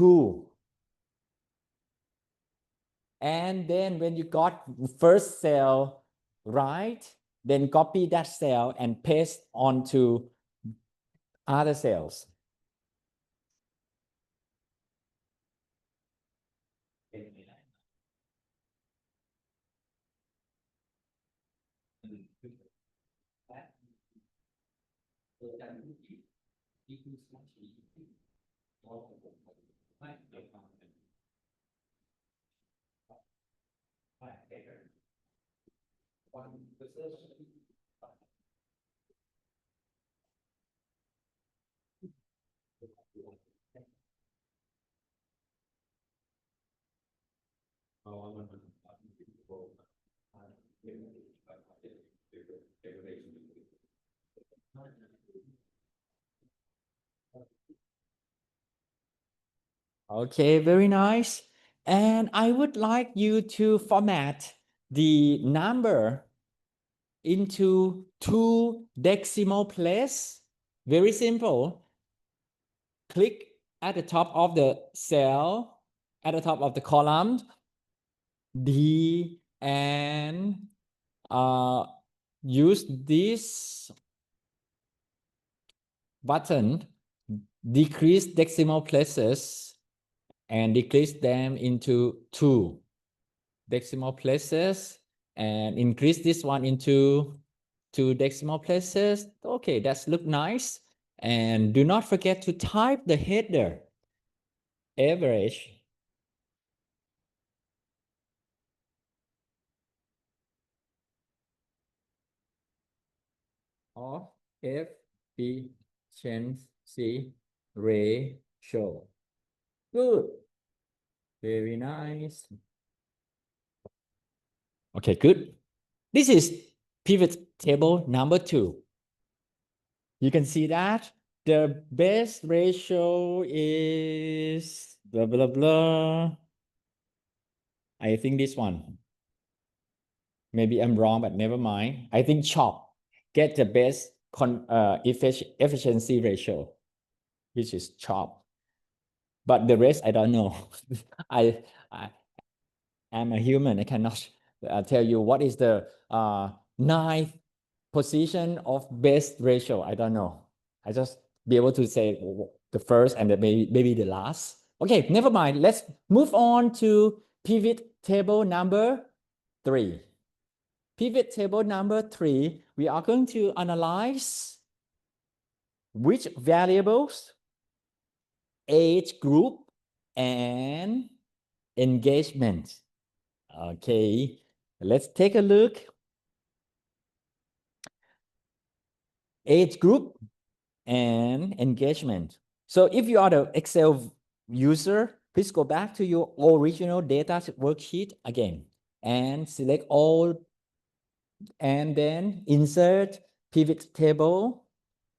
And then when you got first cell right, then copy that cell and paste onto other cells. Okay, very nice. And I would like you to format the number into 2 decimal place. Very simple. Click at the top of the cell, at the top of the column, D, and use this button, decrease decimal places, and decrease them into 2 decimal places, and increase this one into 2 decimal places. Okay, that's look nice. And do not forget to type the header, average. Of efficiency ratio. Good. Very nice. Okay, good. This is pivot table number 2. You can see that the best ratio is blah, blah, blah. I think this one. Maybe I'm wrong, but never mind. I think CHOP get the best efficiency ratio, which is CHOP. But the rest, I don't know. I am a human. I cannot tell you what is the 9th position of best ratio. I don't know. I just be able to say the first and then maybe the last. Okay, never mind. Let's move on to pivot table number 3. Pivot table number 3, we are going to analyze which variables, age group, and engagement. Okay, let's take a look. Age group and engagement. So if you are the Excel user, please go back to your original data worksheet again and select all and then insert pivot table,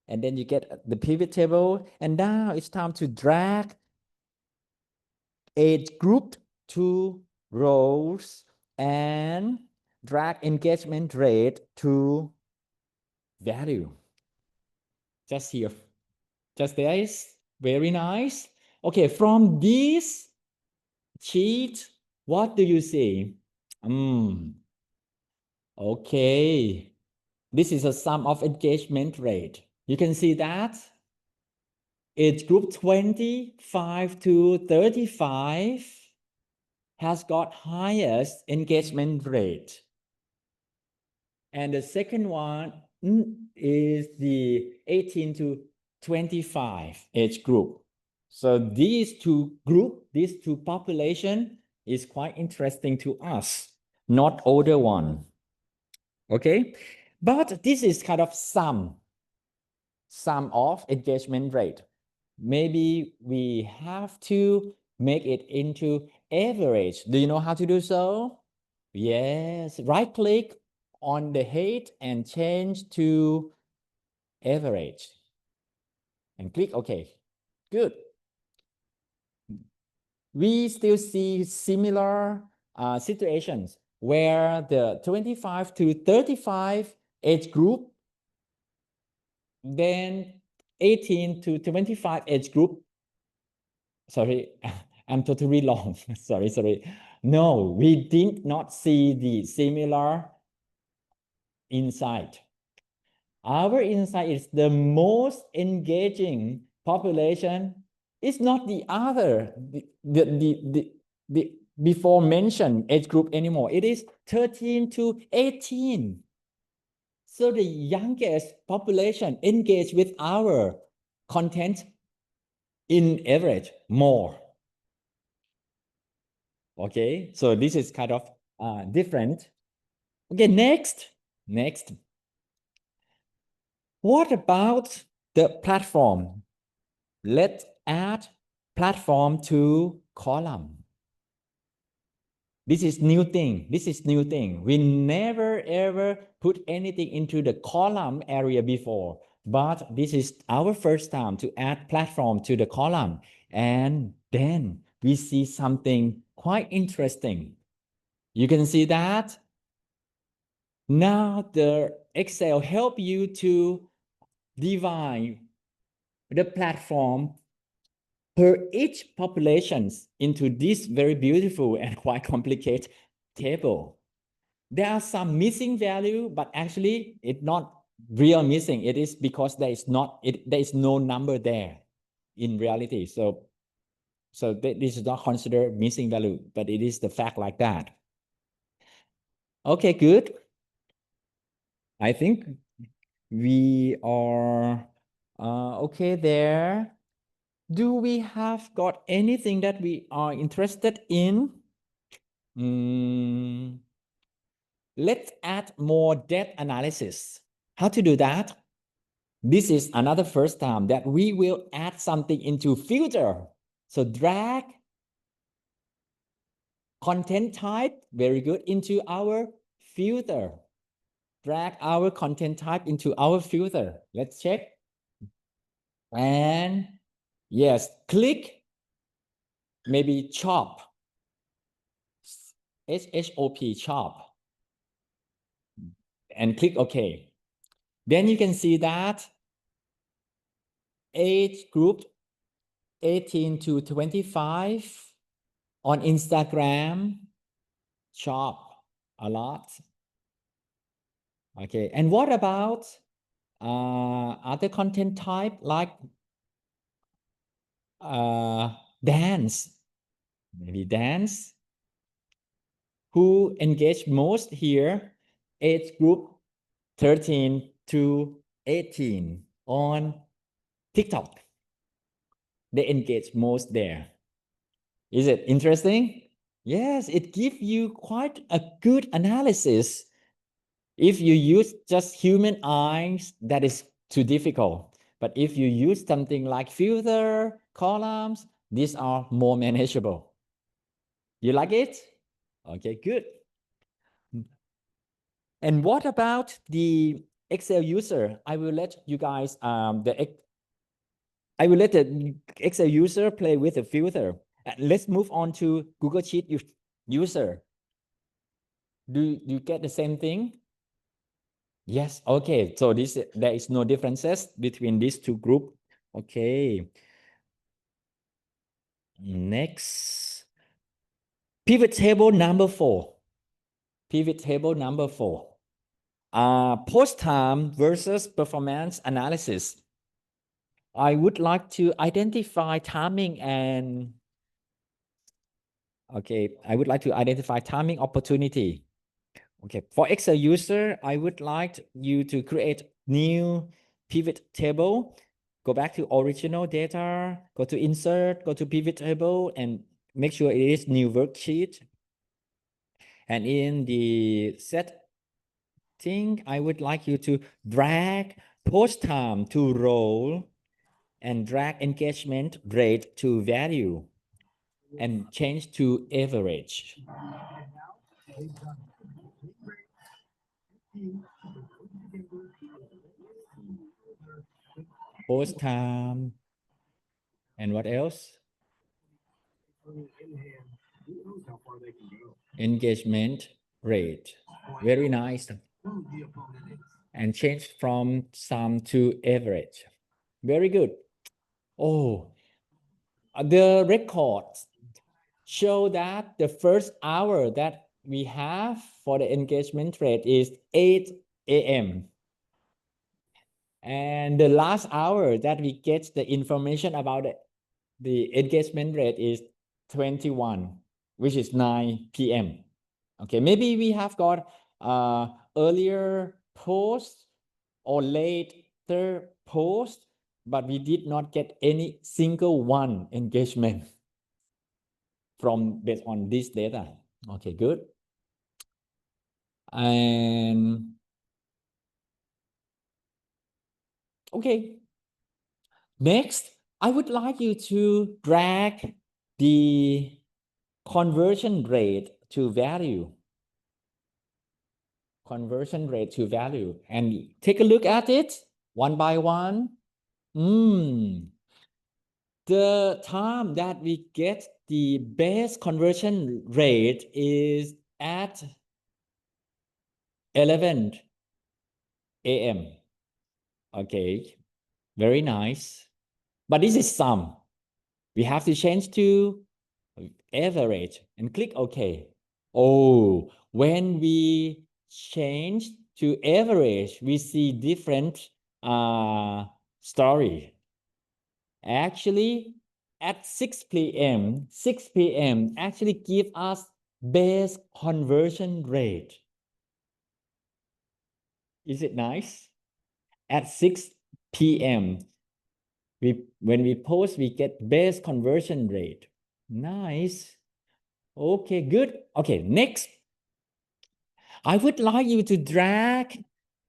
and then you get the pivot table. And now it's time to drag age group to rows and drag engagement rate to value. Just here. Just there is very nice. Okay, from this sheet, what do you see? Okay, this is a sum of engagement rate. You can see that age group 25 to 35 has got highest engagement rate. And the second one is the 18 to 25 age group. So these two population is quite interesting to us, not older one. Okay, but this is kind of sum. sum of engagement rate. Maybe we have to make it into average. Do you know how to do so? Yes, right click on the head and change to average and click OK. Good. We still see similar situations where the 25 to 35 age group, then 18 to 25 age group. Sorry, I'm totally wrong. Sorry. No, we did not see the similar insight. Our insight is the most engaging population is not the other, the before mentioned age group anymore. It is 13 to 18. So the youngest population engage with our content in average more. Okay, so this is kind of different. Okay, next. What about the platform? Let's add platform to column. This is new thing. We never ever put anything into the column area before, but this is our first time to add platform to the column. And then we see something quite interesting. You can see that now the Excel help you to divide the platform per each populations into this very beautiful and quite complicated table. There are some missing value, but actually it's not real missing. It is because there is no number there in reality. So this is not considered missing value, but it is the fact like that. Okay, good. I think we are okay there. Do we have got anything that we are interested in? Let's add more depth analysis. How to do that? This is another first time that we will add something into filter. So drag content type, very good, into our filter. Drag our content type into our filter. Let's check. And yes, click, maybe chop, SHOP, chop, and click OK. Then you can see that age group 18 to 25 on Instagram, chop a lot. Okay, and what about other content type like dance? Maybe dance. Who engaged most here? Age group 13 to 18 on TikTok. They engage most there. Is it interesting? Yes, it gives you quite a good analysis. If you use just human eyes, that is too difficult. But if you use something like filter, columns, these are more manageable. You like it? Okay, good. And what about the Excel user? I will let you guys, I will let the Excel user play with the filter. Let's move on to Google Sheet user. Do you get the same thing? Yes, okay. So there is no differences between these two groups. Okay. Next. Pivot table number 4. Pivot table number 4. Post time versus performance analysis. I would like to identify timing and I would like to identify timing opportunity. Okay, for Excel user, I would like you to create new pivot table. Go back to original data, go to insert, go to pivot table, and make sure it is new worksheet. And in the setting, I would like you to drag post time to role and drag engagement rate to value and change to average. Post time and what else? Engagement rate. Very nice. And change from sum to average. Very good. Oh, the records show that the first hour that we have for the engagement rate is 8 a.m. And the last hour that we get the information about the engagement rate is 21, which is 9 p.m. Okay, maybe we have got earlier post or later post, but we did not get any single one engagement from based on this data. Okay, good. And okay, next, I would like you to drag the conversion rate to value. Conversion rate to value, and take a look at it one by one. The time that we get the best conversion rate is at 11 a.m. Okay, very nice. But this is sum. We have to change to average and click OK. Oh, when we change to average, we see different story. Actually, at 6 p.m., actually give us best conversion rate. Is it nice? At 6 p.m., when we post, we get best conversion rate. Nice. Okay, good. Okay, next. I would like you to drag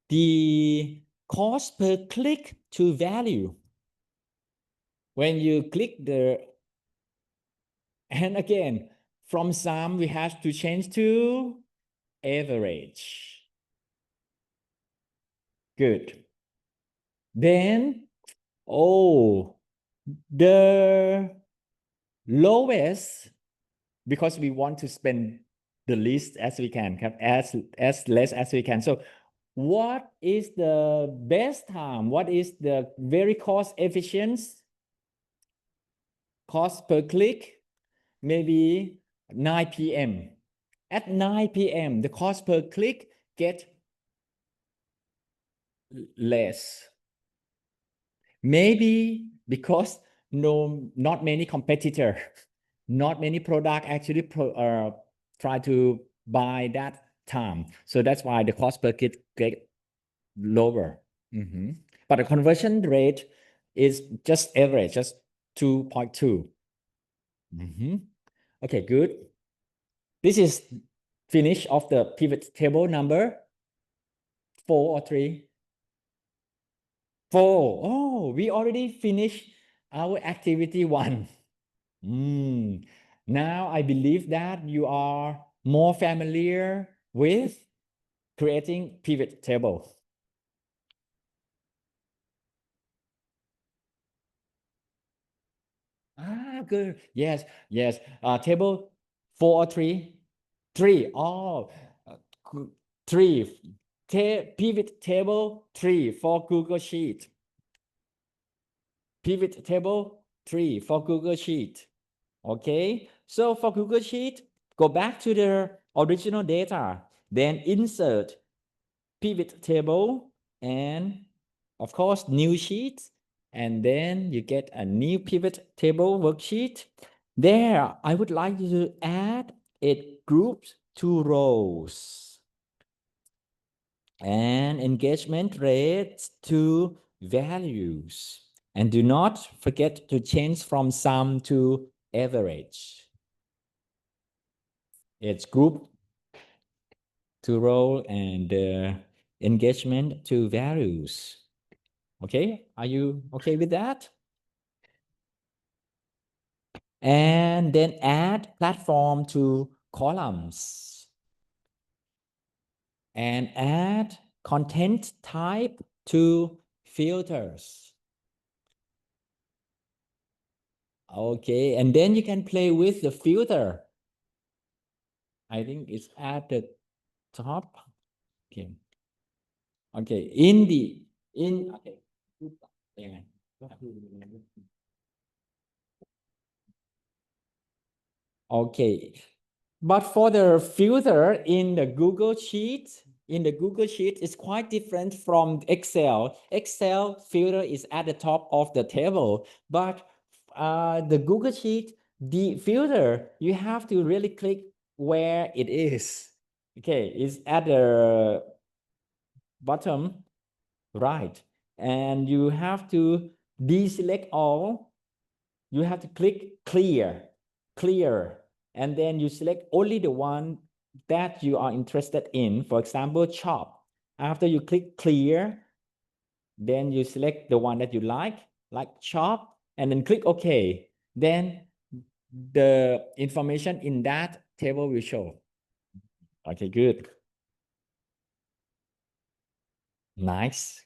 the cost per click to value. When you click and again, from sum, we have to change to average. Good. Then, the lowest, because we want to spend the least as we can, as less as we can. So what is the best time? What is the very cost efficient? Cost per click? Maybe 9 p.m. At 9 p.m., the cost per click get less. Maybe because not many competitor, not many product actually try to buy that time. So that's why the cost per click get lower. But the conversion rate is just average, just 2.2. Okay, good. This is finish of the pivot table number 4 or 3. 4. Oh, we already finished our activity 1. Now I believe that you are more familiar with creating pivot table. Good. Yes. Table 4 or 3? 3. Oh, 3. Pivot table 3 for Google Sheet. Pivot table 3 for Google Sheet. Okay. So for Google Sheet, go back to the original data, then insert pivot table and of course new sheet, and then you get a new pivot table worksheet. There, I would like you to add it groups to rows and engagement rates to values. And do not forget to change from sum to average. It's group to row and engagement to values. Okay, are you okay with that? And then add platform to columns. And add content type to filters. Okay, and then you can play with the filter. I think it's at the top. Okay. Okay, okay. Okay, but for the filter in the Google Sheet, it's quite different from Excel. Excel filter is at the top of the table, but the Google Sheet, the filter, you have to really click where it is. Okay, it's at the bottom right, and you have to deselect all. You have to click clear, and then you select only the one that you are interested in. For example, chop. After you click clear, then you select the one that you like chop, and then click OK. Then the information in that table will show. Okay, good. Nice.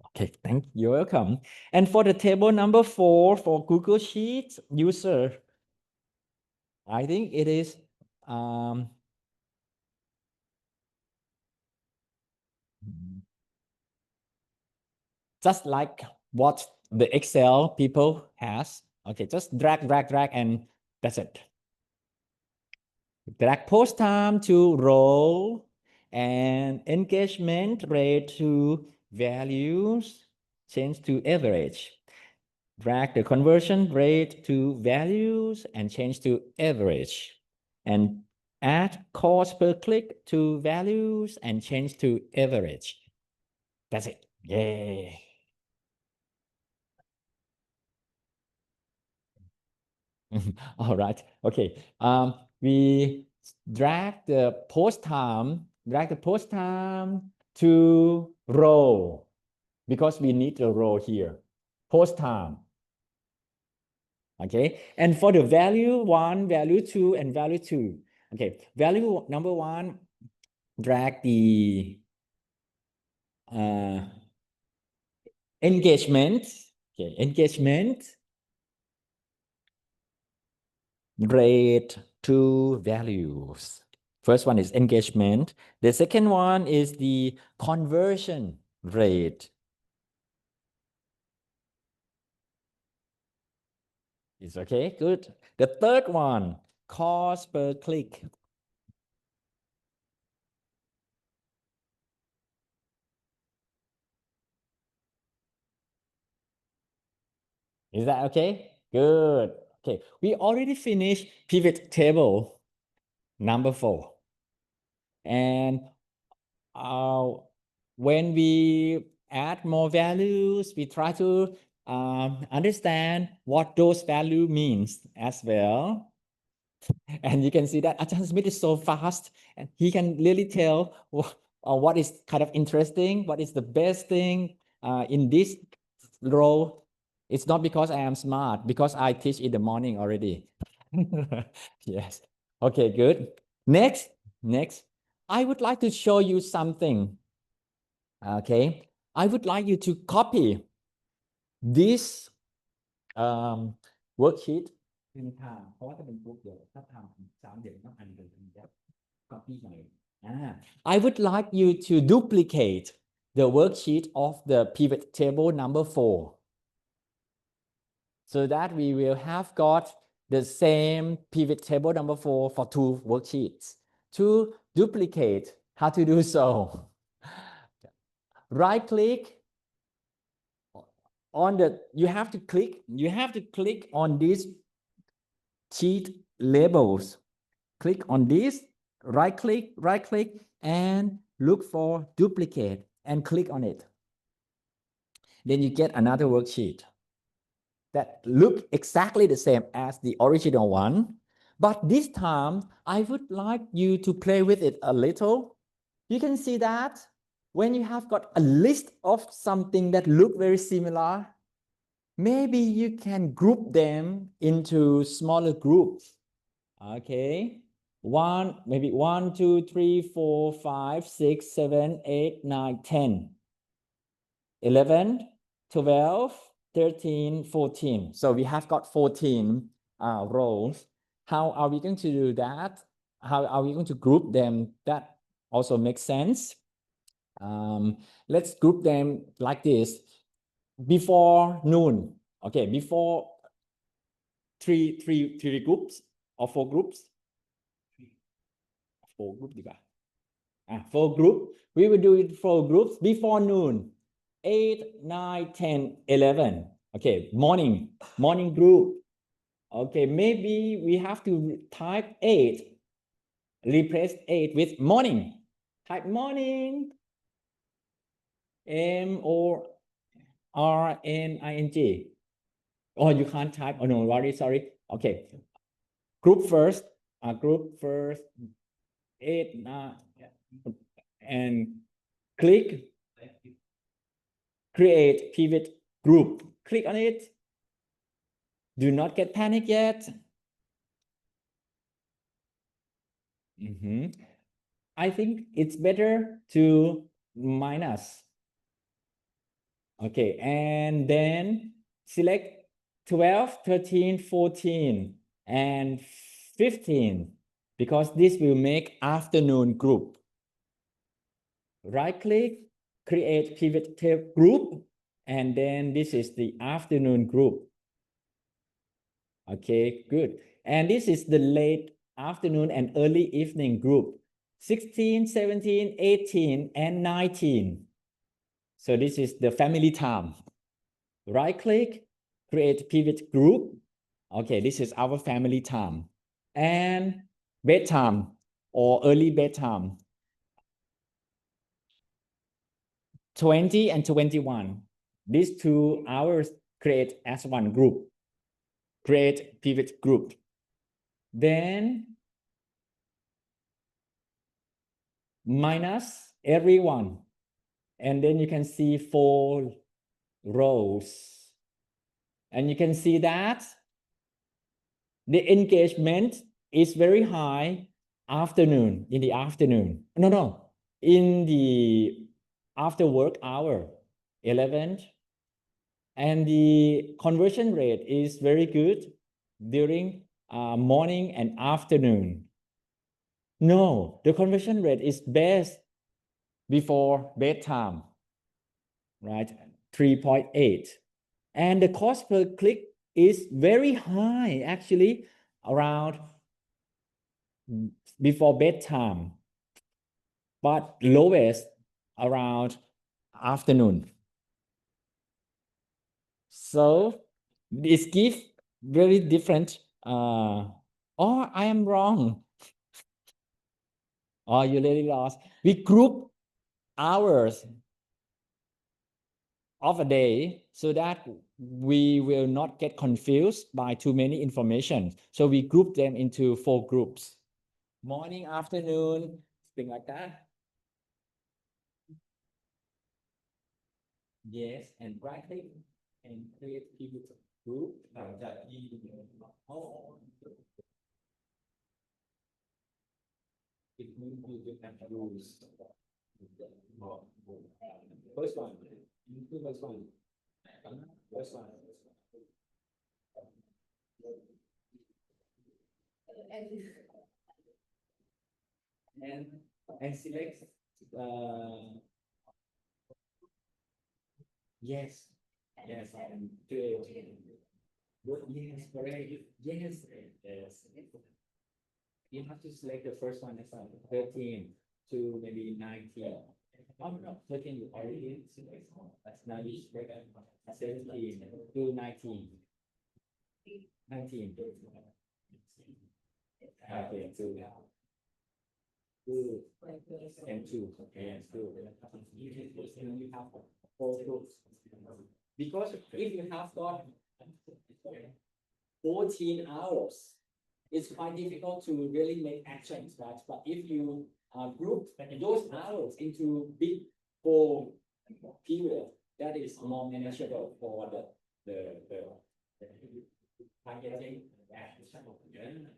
Okay, you're welcome. And for the table number 4 for Google Sheets user, I think it is just like what the Excel people has. Okay, just drag, and that's it. Drag post time to row and engagement rate to values, change to average. Drag the conversion rate to values and change to average. And add cost per click to values and change to average. That's it. Yay. All right. Okay. We drag the post time to row because we need the row here. Post time. Okay. And for the value 1, value 2, and value 2. Okay. Value number 1, drag the engagement. Okay. Engagement rate to values. First one is engagement. The second one is the conversion rate. It's okay, good. The third one, cost per click. Is that okay? Good. Okay, we already finished pivot table number 4. And when we add more values, we try to understand what those values means as well. And you can see that Ajahn Smith is so fast, and he can really tell what is kind of interesting, what is the best thing in this role. It's not because I am smart, because I teach in the morning already. Yes. Okay, good. Next, I would like to show you something. Okay, I would like you to copy this worksheet. I would like you to duplicate the worksheet of the pivot table number 4, so that we will have got the same pivot table number 4 for 2 worksheets. To duplicate, how to do so? Right click on the, you have to click on these sheet labels. Click on this, right click, and look for duplicate and click on it. Then you get another worksheet that look exactly the same as the original one. But this time, I would like you to play with it a little. You can see that when you have got a list of something that look very similar, maybe you can group them into smaller groups. Okay, maybe 1, 2, 3, 4, 5, 6, 7, 8, 9, 10, 11, 12, 13, 14. So we have got 14 rows. How are we going to do that? How are we going to group them? That also makes sense. Let's group them like this. Before noon, okay, before three groups or 4 groups. 4 groupsดีกว่า 4 group. We will do it 4 groups before noon. 8, 9, 10, 11. Okay, morning group. Okay, maybe we have to type 8. Replace 8 with morning. Type morning. MORNING. Oh, you can't type. Oh no, sorry. Okay. Group first. Group first. 8, 9, and click create pivot group. Click on it. Do not get panic yet. I think it's better to minus. Okay, and then select 12, 13, 14, and 15, because this will make afternoon group. Right click, create pivot table group, and then this is the afternoon group. Okay, good. And this is the late afternoon and early evening group. 16, 17, 18, and 19. So this is the family time. Right click, create pivot group. Okay, this is our family time. And bedtime or early bedtime. 20 and 21. These 2 hours create as one group. Create pivot group. Then minus everyone. And then you can see 4 rows. And you can see that the engagement is very high in the afternoon. No, in the after work hour, 11. And the conversion rate is very good during morning and afternoon. No, the conversion rate is best before bedtime, right? 3.8. And the cost per click is very high, actually, around before bedtime, but lowest around afternoon. So this gives very different, oh, I am wrong. Oh, you really lost. We group hours of a day so that we will not get confused by too many information. So we group them into 4 groups. Morning, afternoon, things like that. Yes, and right click and create pivot group. It means you will have rules. First one. First one. First one. And select yes, and good. Yes, correct. Yes, yes. You have to select the first one as well. 13 to maybe 19. Oh no, 13 you already select. That's now you select 17 to 19. 19. Okay, 2. 2 and 2. And 2. You have 4 groups. Because if you have got 14 hours, it's quite difficult to really make actions, right? But if you group those hours into big full period that is more manageable for the targeting and some of the journal.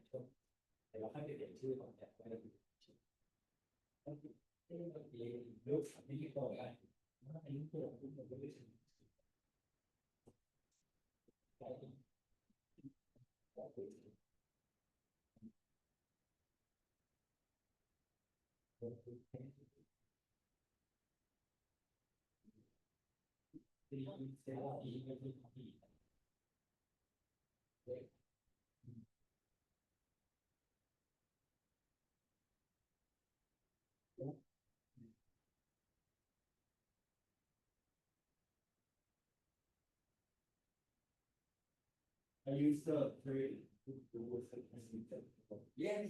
เราค่อยไปเปลี่ยนชื่อของแต่ละรูปที่ตัวอะไรอันนี้ตัวผมก็ไม่ถึง I use the three. Yes.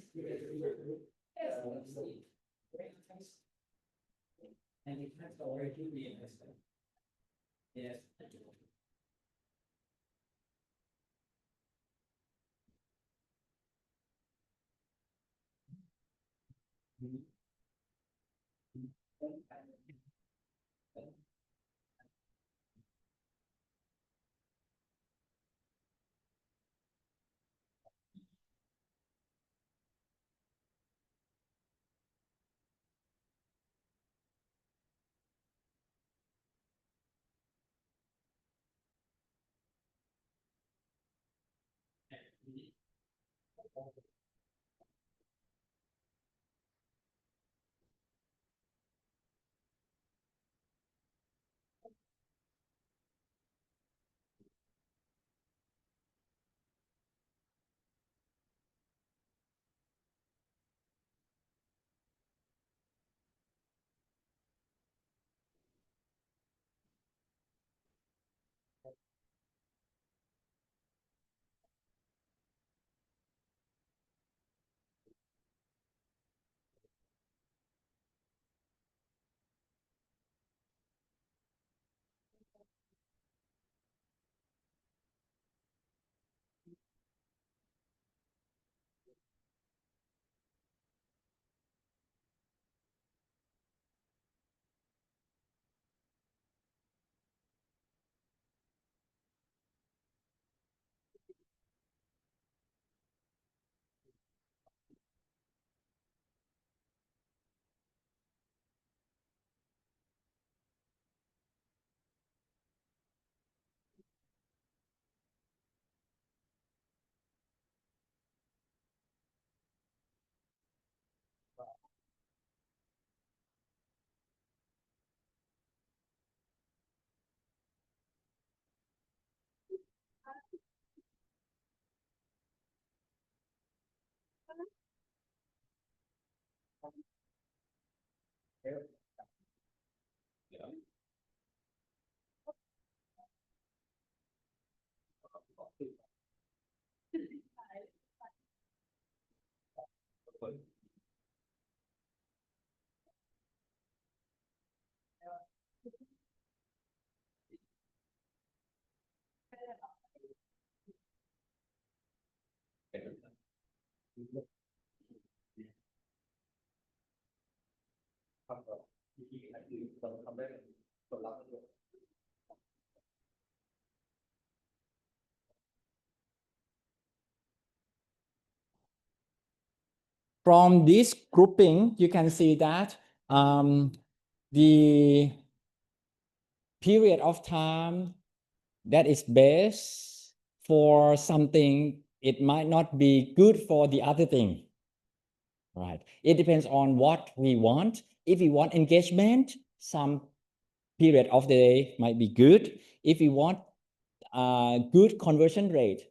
And it has already been invested. Yes. From this grouping, you can see that the period of time that is best for something, it might not be good for the other thing. Right. It depends on what we want. If we want engagement, some period of the day might be good. If we want good conversion rate,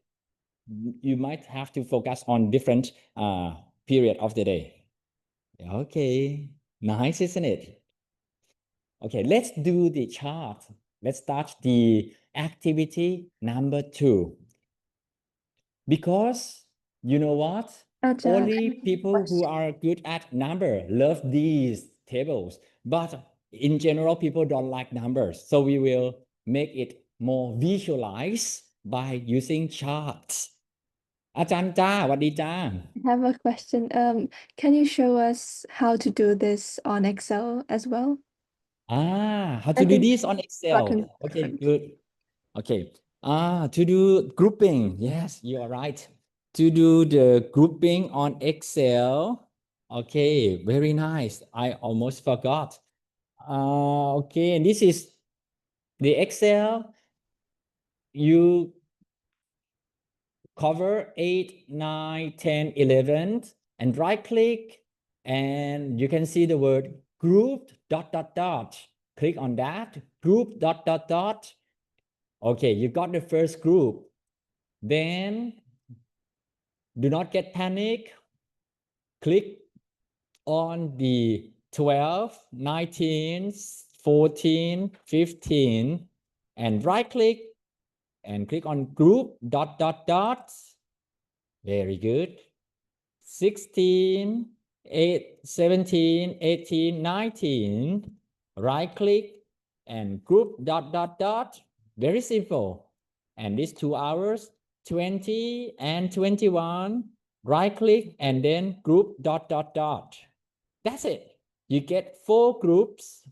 you might have to focus on different period of the day. Okay, nice, isn't it? Okay, let's do the chart. Let's start the activity number 2. Because you know what? Only people who are good at number love these tables. But in general, people don't like numbers. So we will make it more visualized by using charts. อาจารย์จ้าสวัสดีจ้า I have a question. Can you show us how to do this on Excel as well? How I to do think this on Excel? button Okay, different. good. Okay. To do grouping. Yes, you are right. To do the grouping on Excel. Okay, very nice. I almost forgot. Okay, this is the Excel. You cover 8, 9, 10, 11, and right click, and you can see the word group dot dot dot. Click on that, group dot dot dot. Okay, you got the first group. Then do not get panic. Click on the 12, 19, 14, 15, and right click and click on group dot dot dot. Very good. 16, 8, 17, 18, 19. Right click and group dot dot dot. Very simple. And these 2 hours, 20 and 21. Right click and then group dot dot dot. That's it. You get 4 groups.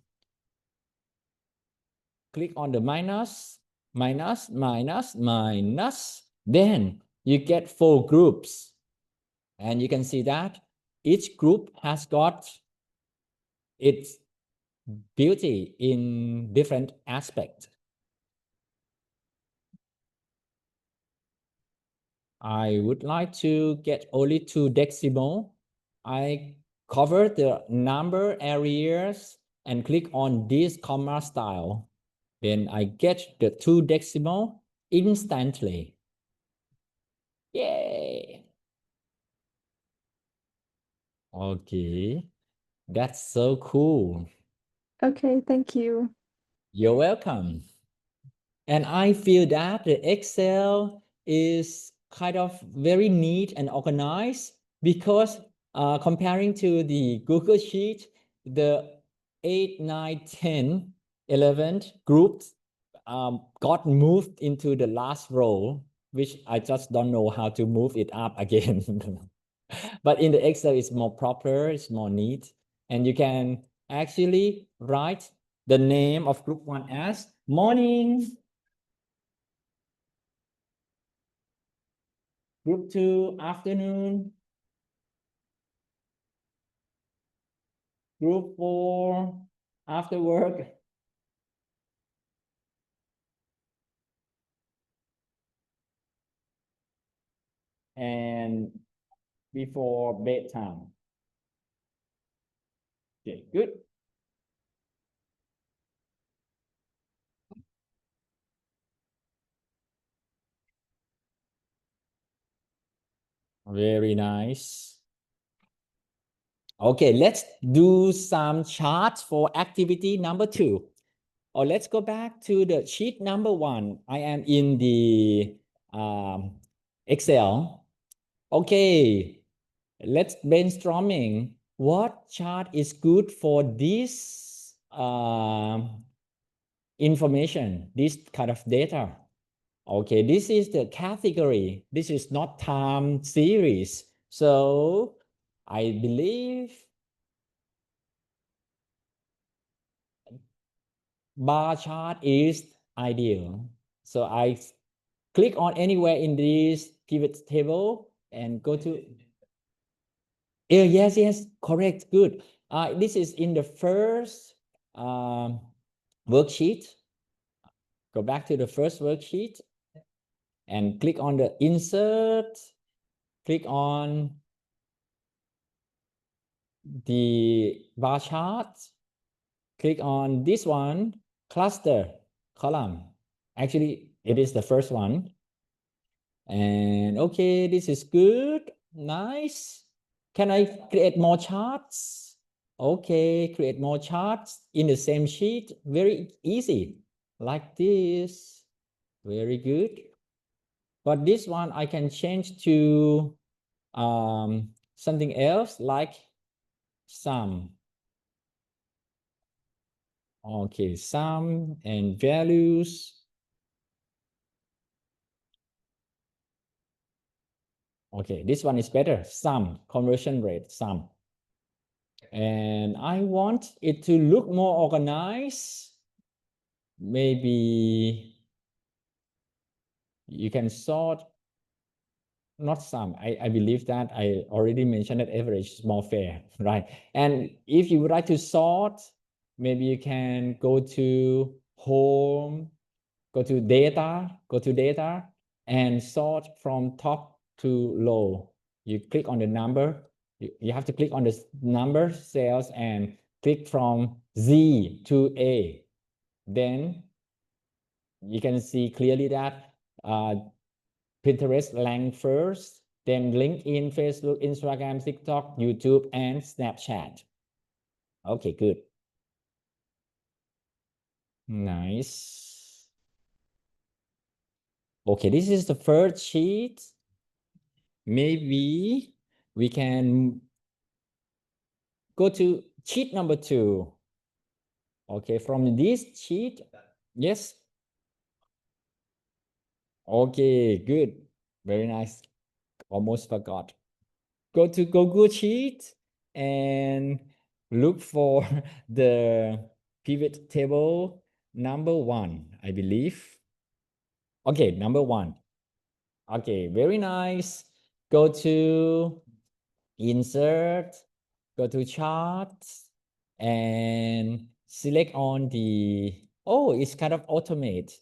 Click on the minus, minus, minus, minus. Then you get 4 groups. And you can see that each group has got its beauty in different aspects. I would like to get only 2 decimal. I cover the number areas and click on this comma style. Then I get the 2 decimal instantly. Yay! Okay, that's so cool. Okay, thank you. You're welcome. And I feel that the Excel is kind of very neat and organized because comparing to the Google Sheet, the 8, 9, 10, 11 groups got moved into the last row, which I just don't know how to move it up again. But in the Excel, it's more proper, it's more neat. And you can actually write the name of group 1 as morning. Group 2, afternoon. Group 4, after work. And before bedtime. Okay, good. Very nice. Okay, let's do some charts for activity number 2. Or let's go back to the sheet number 1. I am in the Excel. Okay, let's brainstorming. What chart is good for this information, this kind of data? Okay, this is the category. This is not time series. So I believe bar chart is ideal. So I click on anywhere in this pivot table and go to. Yes, correct, good. This is in the first worksheet. Go back to the first worksheet and click on the insert. Click on the bar chart. Click on this one, cluster column. Actually, it is the first one. And okay, this is good. Nice. Can I create more charts? Okay, create more charts in the same sheet. Very easy. Like this. Very good. But this one I can change to something else like sum. Okay, sum and values. Okay, this one is better. Sum, conversion rate, sum. And I want it to look more organized. Maybe you can sort, not some. I believe that I already mentioned that average is more fair, right? And if you would like to sort, maybe you can go to home, go to data, and sort from top to low. You click on the number. You have to click on the number cells and click from Z to A. Then you can see clearly that Pinterest ranked first, then LinkedIn, Facebook, Instagram, TikTok, YouTube, and Snapchat. Okay, good. Nice. Okay, this is the first sheet. Maybe we can go to sheet number 2. Okay, from this sheet, yes. Okay, good. Very nice. Almost forgot. Go to Google Sheet and look for the pivot table number 1, I believe. Okay, number 1. Okay, very nice. Go to insert, go to charts, and select on the, oh, it's kind of automate.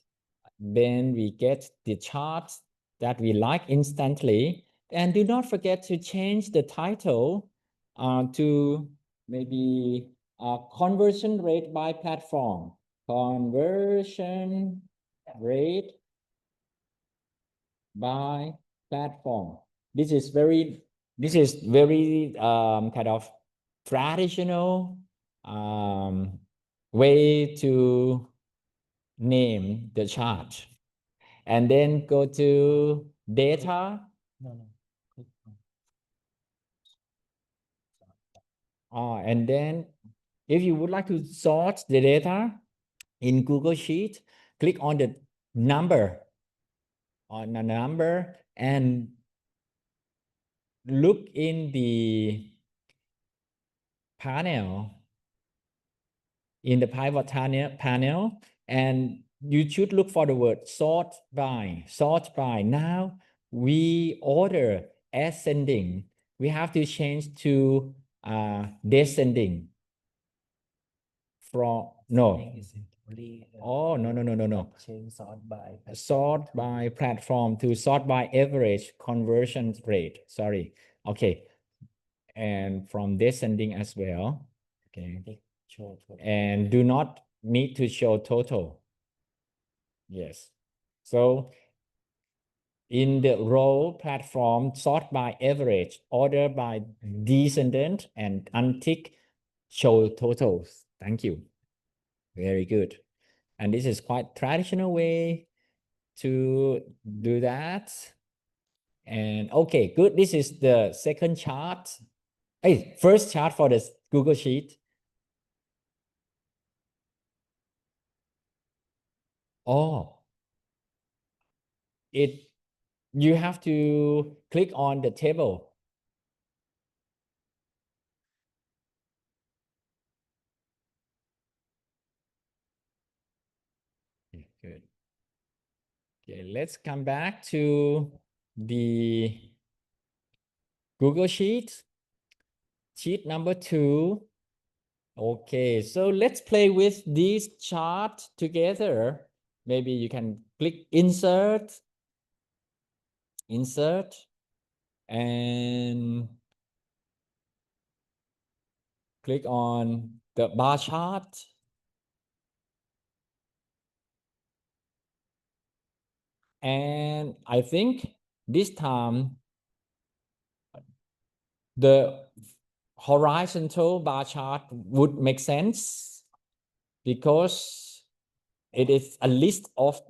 Then we get the charts that we like instantly. And do not forget to change the title to maybe conversion rate by platform. Conversion rate by platform. This is very kind of traditional way to name the chart. And then go to data. And then if you would like to sort the data in Google Sheet, click on the number, and look in the panel, in the pivot panel, and you should look for the word sort by. Now we order ascending. We have to change to descending. From no. Oh, no. Sort by platform to sort by average conversion rate. Sorry. Okay. And from descending as well. Okay. And do not need to show total. Yes. So in the row platform, sort by average, order by descendant, and untick show totals. Thank you. Very good. And this is quite traditional way to do that. And okay, good. This is the second chart. Hey, first chart for the Google Sheet. Oh, you have to click on the table. Okay, good. Okay, let's come back to the Google Sheet. Sheet number 2. Okay, so let's play with this chart together. Maybe you can click insert, and click on the bar chart. And I think this time the horizontal bar chart would make sense because it is a list of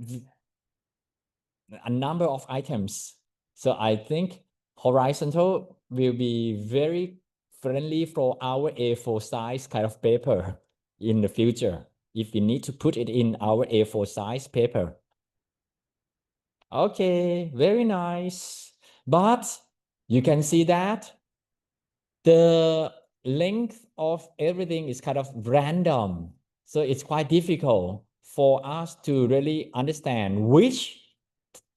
a number of items. So I think horizontal will be very friendly for our A4 size kind of paper in the future, if we need to put it in our A4 size paper. Okay, very nice. But you can see that the length of everything is kind of random. So it's quite difficult for us to really understand which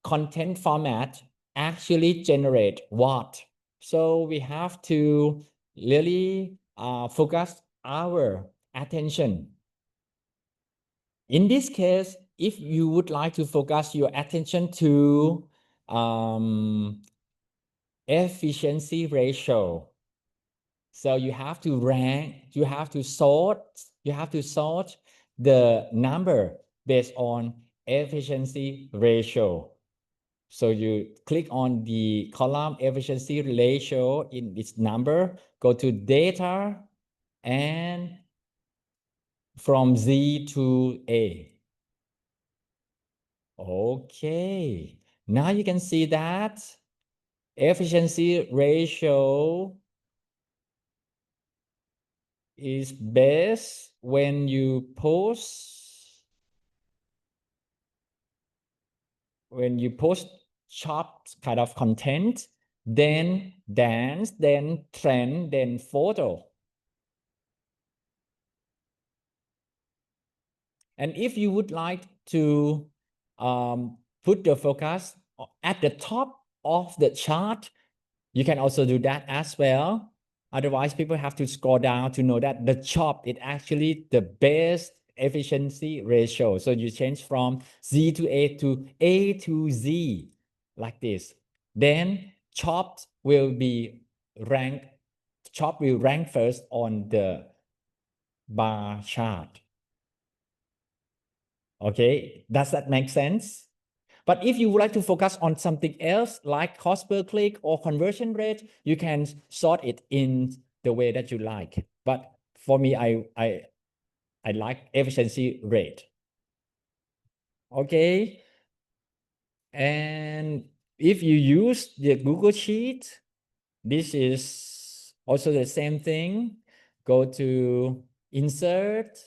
content format actually generate what. So we have to really focus our attention. In this case, if you would like to focus your attention to efficiency ratio, so you have to rank, you have to sort the number based on efficiency ratio. So you click on the column efficiency ratio in its number, go to data, and from Z to A. Okay, now you can see that efficiency ratio is best when you post short kind of content, then dance, then trend, then photo. And if you would like to put the focus at the top of the chart, you can also do that as well. Otherwise, people have to scroll down to know that the chop is actually the best efficiency ratio. So you change from Z to A to Z like this. Then chop will rank first on the bar chart. Okay, does that make sense? But if you would like to focus on something else like cost per click or conversion rate, you can sort it in the way that you like. But for me, I like efficiency rate. Okay. And if you use the Google Sheet, this is also the same thing. Go to insert,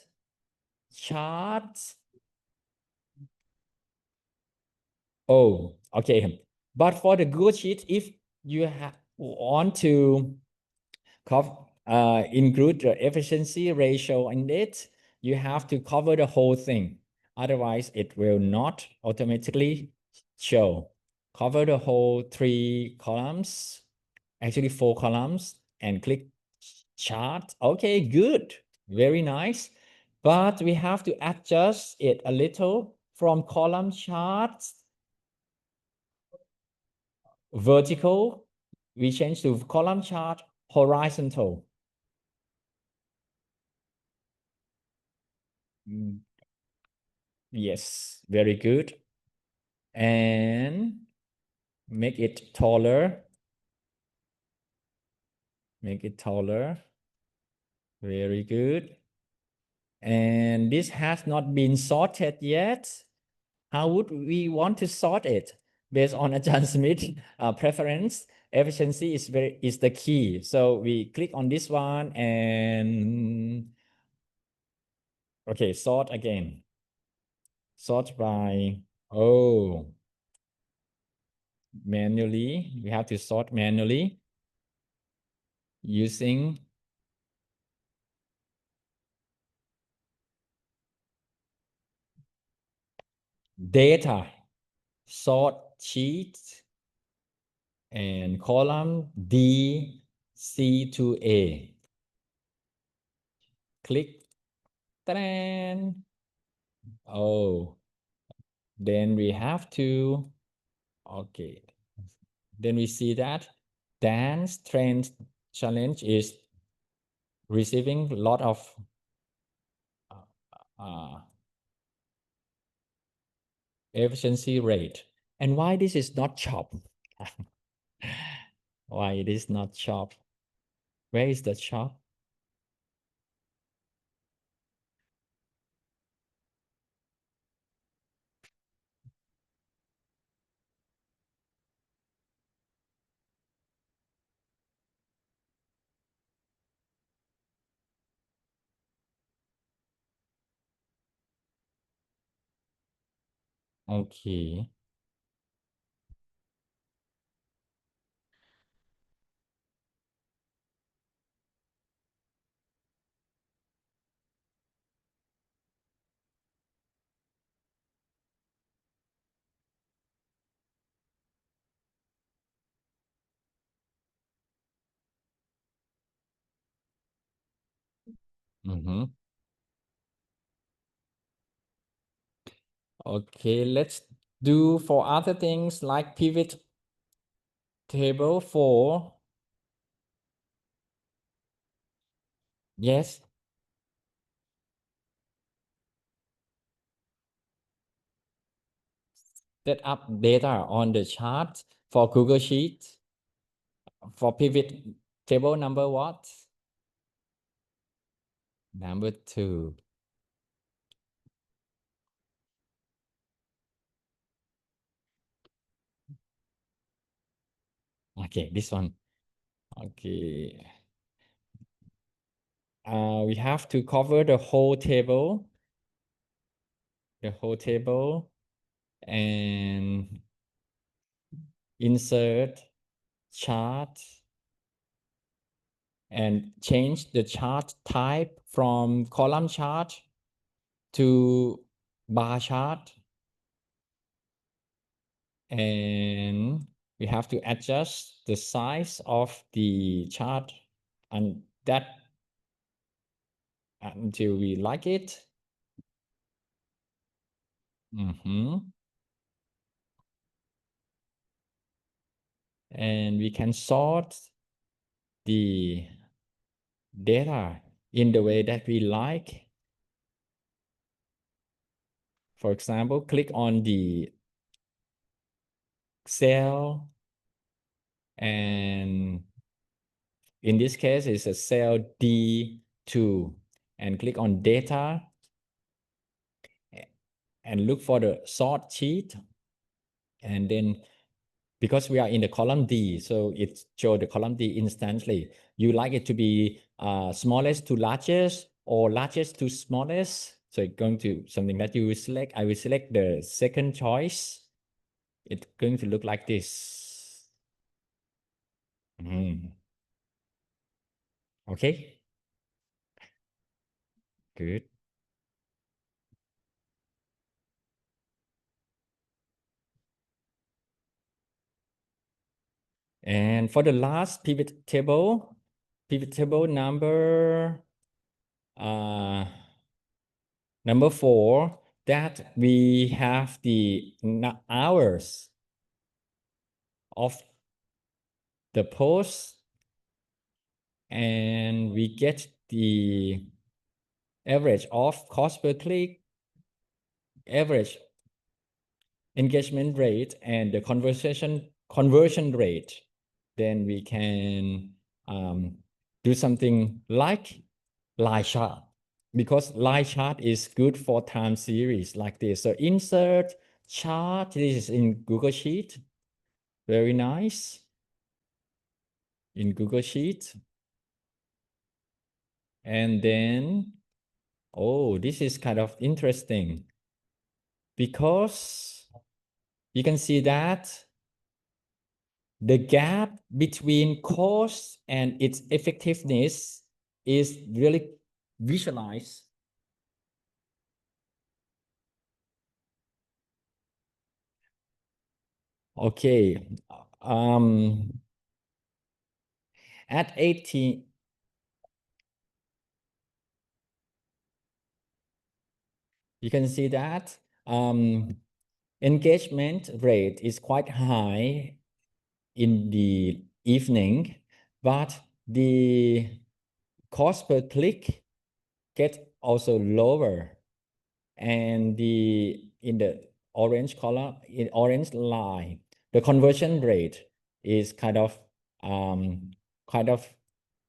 charts. Oh, okay. But for the Google Sheet, if you want to include the efficiency ratio in it, you have to cover the whole thing. Otherwise, it will not automatically show. Cover the whole 3 columns, actually 4 columns, and click chart. Okay, good. Very nice. But we have to adjust it a little from column charts vertical. We change to column chart horizontal. Yes, very good. And make it taller. Make it taller. Very good. And this has not been sorted yet. How would we want to sort it? Based on Ajahn Smith preference, efficiency is the key. So we click on this one and okay, sort again. Sort by, manually. We have to sort manually using data sort sheet and column D, C to A. Click. Oh, then we have to, okay. Then we see that dance trend challenge is receiving a lot of efficiency rate. And why this is not chop? Why it is not chop? Where is the chop? Okay. Mhm. Okay, let's do for other things like pivot table for. Yes. Set up data on the chart for Google Sheet. For pivot table number what? Number 2. Okay, this one. Okay. We have to cover the whole table. The whole table and insert chart and change the chart type from column chart to bar chart. And we have to adjust the size of the chart and that until we like it. And we can sort the data in the way that we like. For example, click on the cell, and in this case it's a cell D2, and click on data and look for the sort sheet. And then because we are in the column D, so it shows the column D instantly. You like it to be smallest to largest or largest to smallest. So it's going to something that you will select. I will select the second choice. It's going to look like this. Okay. Good. And for the last pivot table number 4, that we have the hours of the post, and we get the average of cost per click, average engagement rate, and the conversion rate. Then we can do something like line chart, because line chart is good for time series like this. So insert chart, this is in Google Sheet. Very nice. In Google Sheet. And then, oh, this is kind of interesting, because you can see that the gap between cost and its effectiveness is really visualized. Okay. At 18, you can see that engagement rate is quite high in the evening, but the cost per click gets also lower. And in the orange color, in orange line, the conversion rate is kind of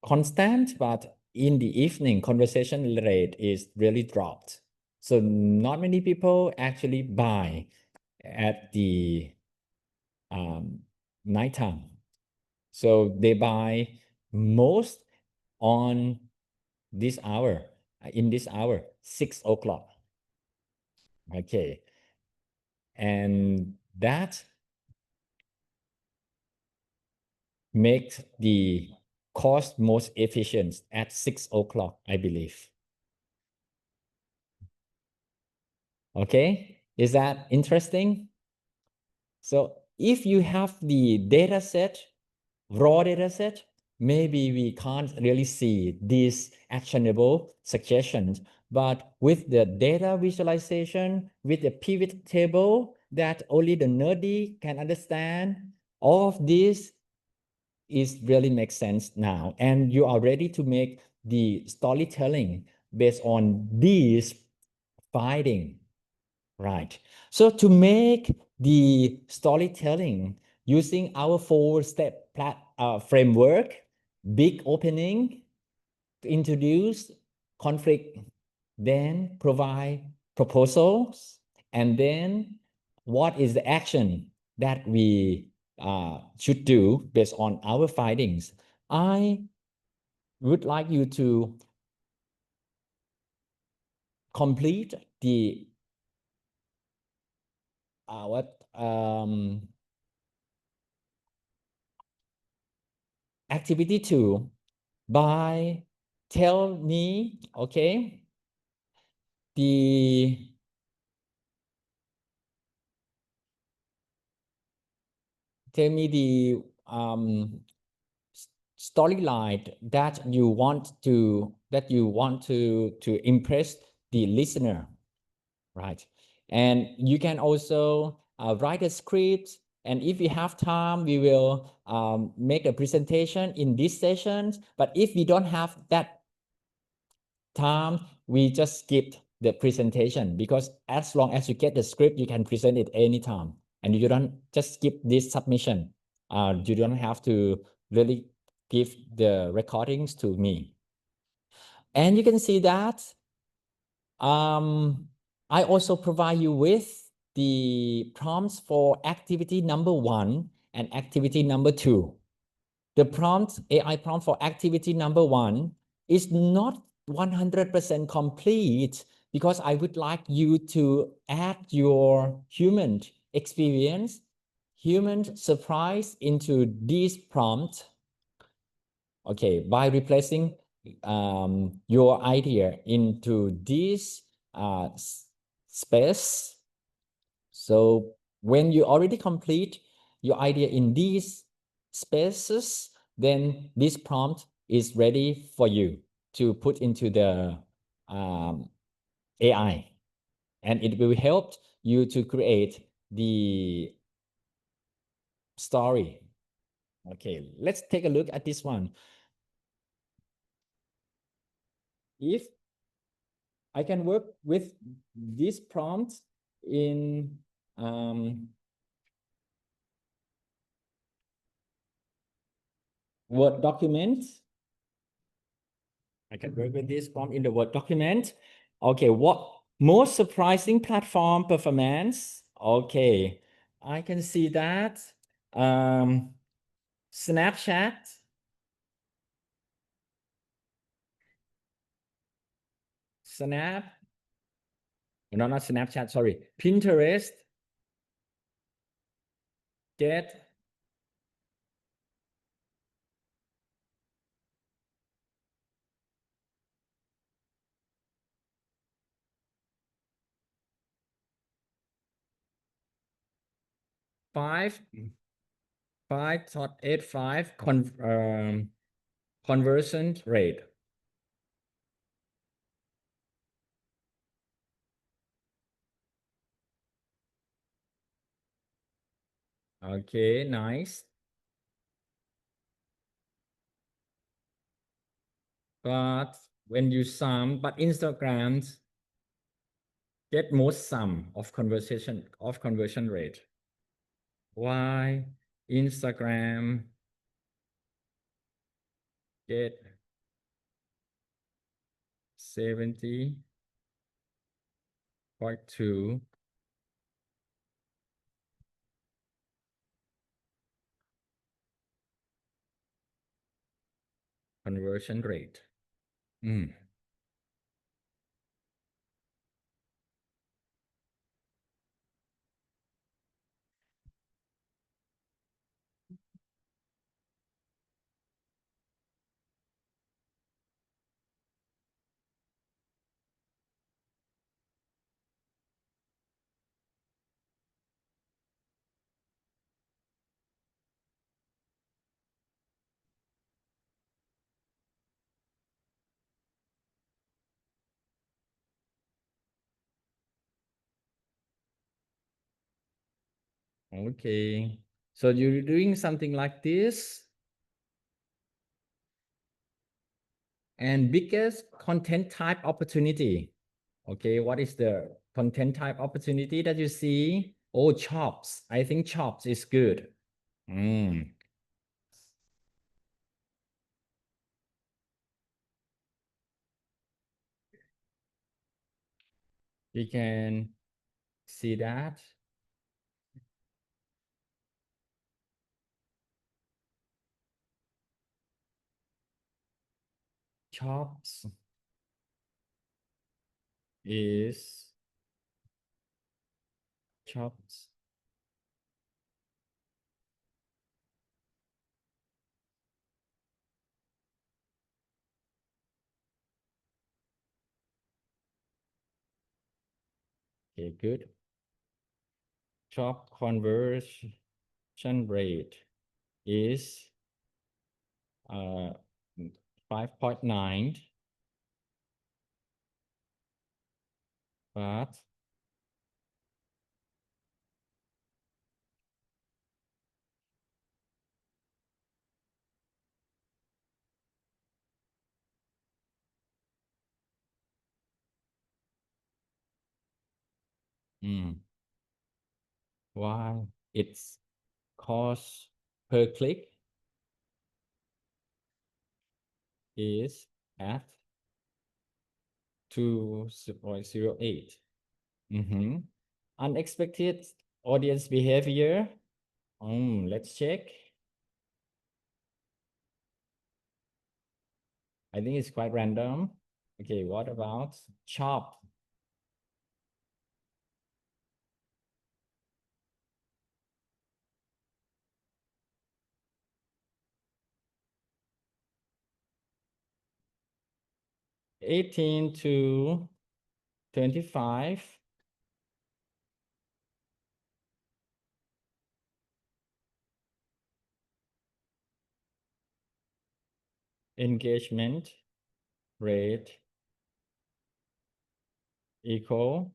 constant, but in the evening, conversion rate is really dropped. So not many people actually buy at the nighttime. So they buy most on this hour, in this hour, 6 o'clock. Okay. And that makes the cost most efficient at 6 o'clock, I believe. Okay, is that interesting? So if you have the data set, raw data set, maybe we can't really see these actionable suggestions, but with the data visualization, with the pivot table that only the nerdy can understand, all of this is really makes sense now. And you are ready to make the storytelling based on these finding, right? So to make the storytelling using our 4-step framework, big opening, introduce conflict, then provide proposals, and then what is the action that we should do based on our findings. I would like you to complete the activity 2 by tell me, okay, tell me the storyline that you want to impress the listener, right? And you can also write a script, and if we have time, we will make a presentation in these sessions. But if we don't have that time, we just skip the presentation, because as long as you get the script, you can present it anytime, and you don't just skip this submission. You don't have to really give the recordings to me. And you can see that I also provide you with the prompts for activity number 1 and activity number 2. The prompt, AI prompt for activity number 1 is not 100% complete, because I would like you to add your human experience, human surprise into this prompt. Okay, by replacing your idea into this space. So when you already complete your idea in these spaces, then this prompt is ready for you to put into the AI, and it will help you to create the story. Okay, let's take a look at this one. If I can work with this prompt in Word document. I can work with this prompt in the Word document. Okay, what most surprising platform performance? Okay, I can see that. Snapchat. No, not Snapchat, sorry. Pinterest. Get 5.85 conversion rate. Okay, nice. But when you sum, but Instagram get most sum of conversion rate. Why Instagram get 70.2 conversion rate? Okay. So you're doing something like this. And biggest content type opportunity. Okay, what is the content type opportunity that you see? Oh, chops. I think chops is good. Mm. You can see that. Chops is chops. Okay, good. Chop conversion rate is 5.9, but why its cost per click is at 2.08. Unexpected audience behavior. Let's check. I think it's quite random. Okay, what about chop? $18 to $25. Engagement rate equal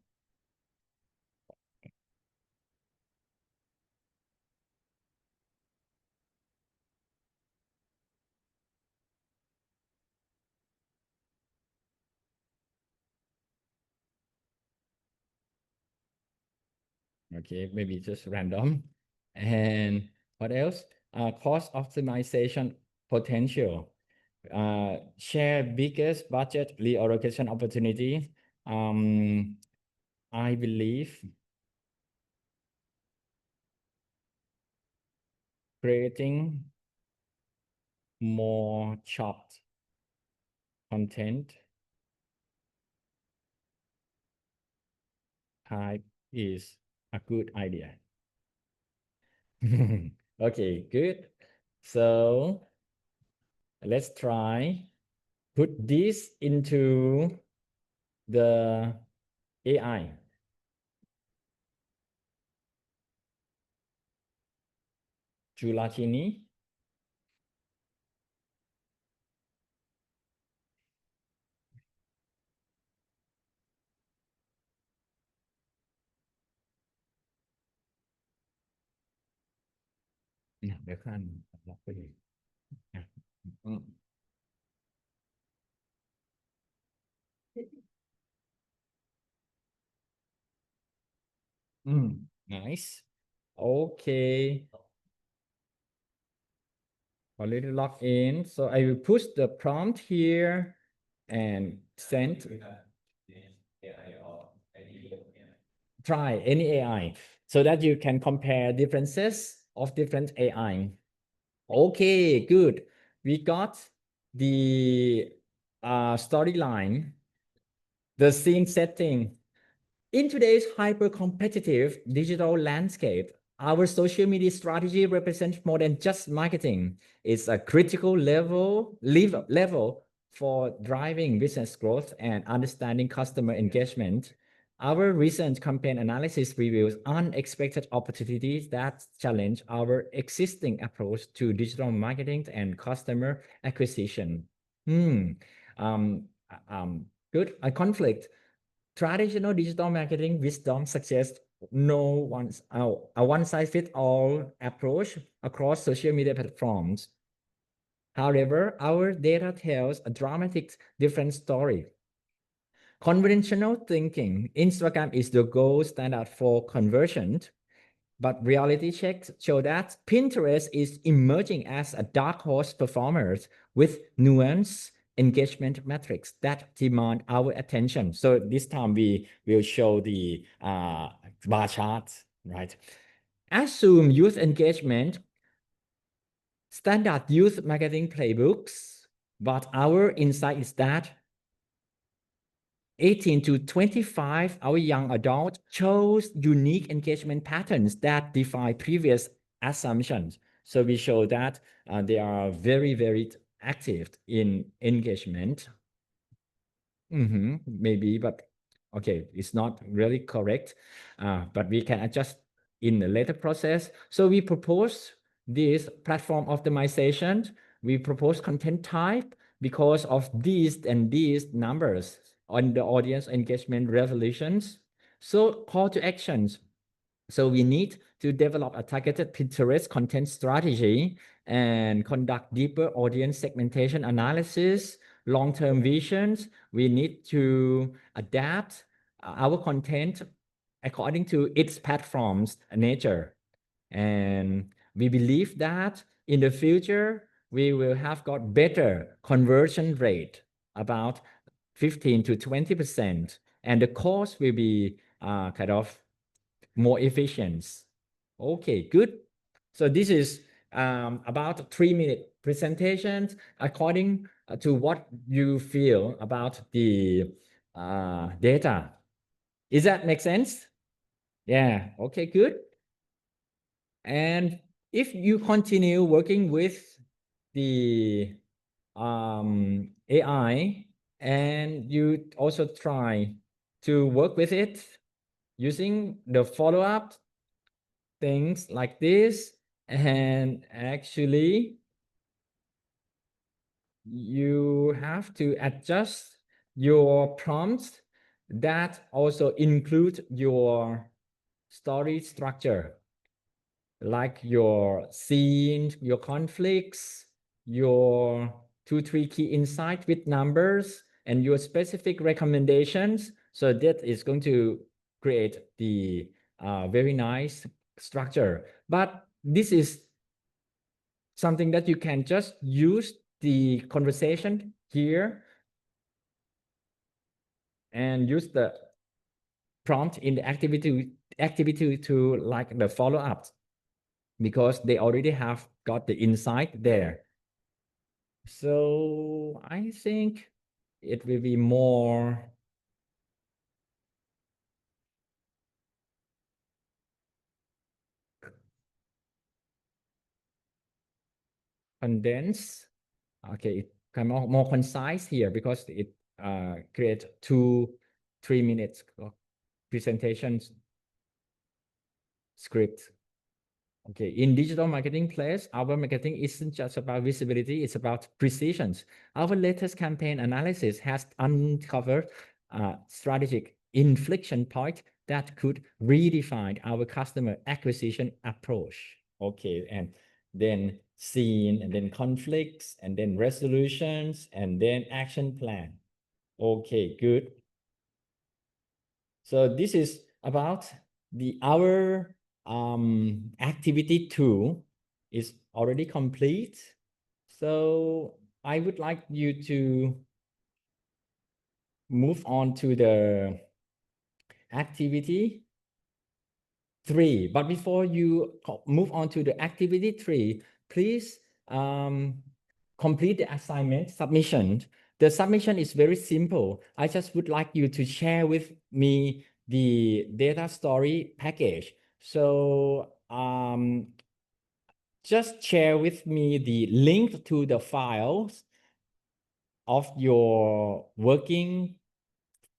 okay, maybe just random. And what else? Cost optimization potential. Share biggest budget reallocation opportunity. I believe creating more chopped content type is a good idea. Okay, good. So let's try put this into the AI. Julatini.เดี๋ยวขั้นล็อกไปเลยอ่ะอืม Nice. Okay. Already logged in. So I will push the prompt here and send. Try any AI so that you can compare differences of different AI. Okay, good. We got the storyline, the scene setting. In today's hyper-competitive digital landscape, our social media strategy represents more than just marketing. It's a critical level for driving business growth and understanding customer engagement. Our recent campaign analysis reveals unexpected opportunities that challenge our existing approach to digital marketing and customer acquisition. Good. A conflict. Traditional digital marketing wisdom suggests a one-size-fits-all approach across social media platforms. However, our data tells a dramatic different story. Conventional thinking, Instagram is the gold standard for conversion, but reality checks show that Pinterest is emerging as a dark horse performer with nuanced engagement metrics that demand our attention. So this time we will show the bar charts, right? Assume youth engagement, standard youth marketing playbooks, but our insight is that 18 to 25, our young adults chose unique engagement patterns that defy previous assumptions. So we show that they are very, very active in engagement. Maybe, but okay, it's not really correct, but we can adjust in the later process. So we propose this platform optimization. We propose content type because of these and these numbers on the audience engagement revolutions. So call to actions. So we need to develop a targeted Pinterest content strategy and conduct deeper audience segmentation analysis, long-term visions. We need to adapt our content according to its platform's nature. And we believe that in the future, we will have got better conversion rate, about 15 to 20%, and the cost will be kind of more efficient. Okay, good. So this is about 3-minute presentation according to what you feel about the data. Is that make sense? Yeah, okay, good. And if you continue working with the AI and you also try to work with it using the follow-up things like this, and actually you have to adjust your prompts that also include your story structure, like your scene, your conflicts, your 2-3 key insights with numbers, and your specific recommendations. So that is going to create the very nice structure. But this is something that you can just use the conversation here and use the prompt in the activity to like the follow-up, because they already have got the insight there. So I think it will be more condensed. Okay, it kind of more concise here because it creates 2-3 minutes presentations script. Okay, in digital marketing place, our marketing isn't just about visibility, it's about precision. Our latest campaign analysis has uncovered a strategic inflection point that could redefine our customer acquisition approach. Okay, and then scene, and then conflicts, and then resolutions, and then action plan. Okay, good. So this is about our activity 2 is already complete. So I would like you to move on to the activity 3. But before you move on to the activity 3, please complete the assignment submission. The submission is very simple. I just would like you to share with me the data story package. So just share with me the link to the files of your working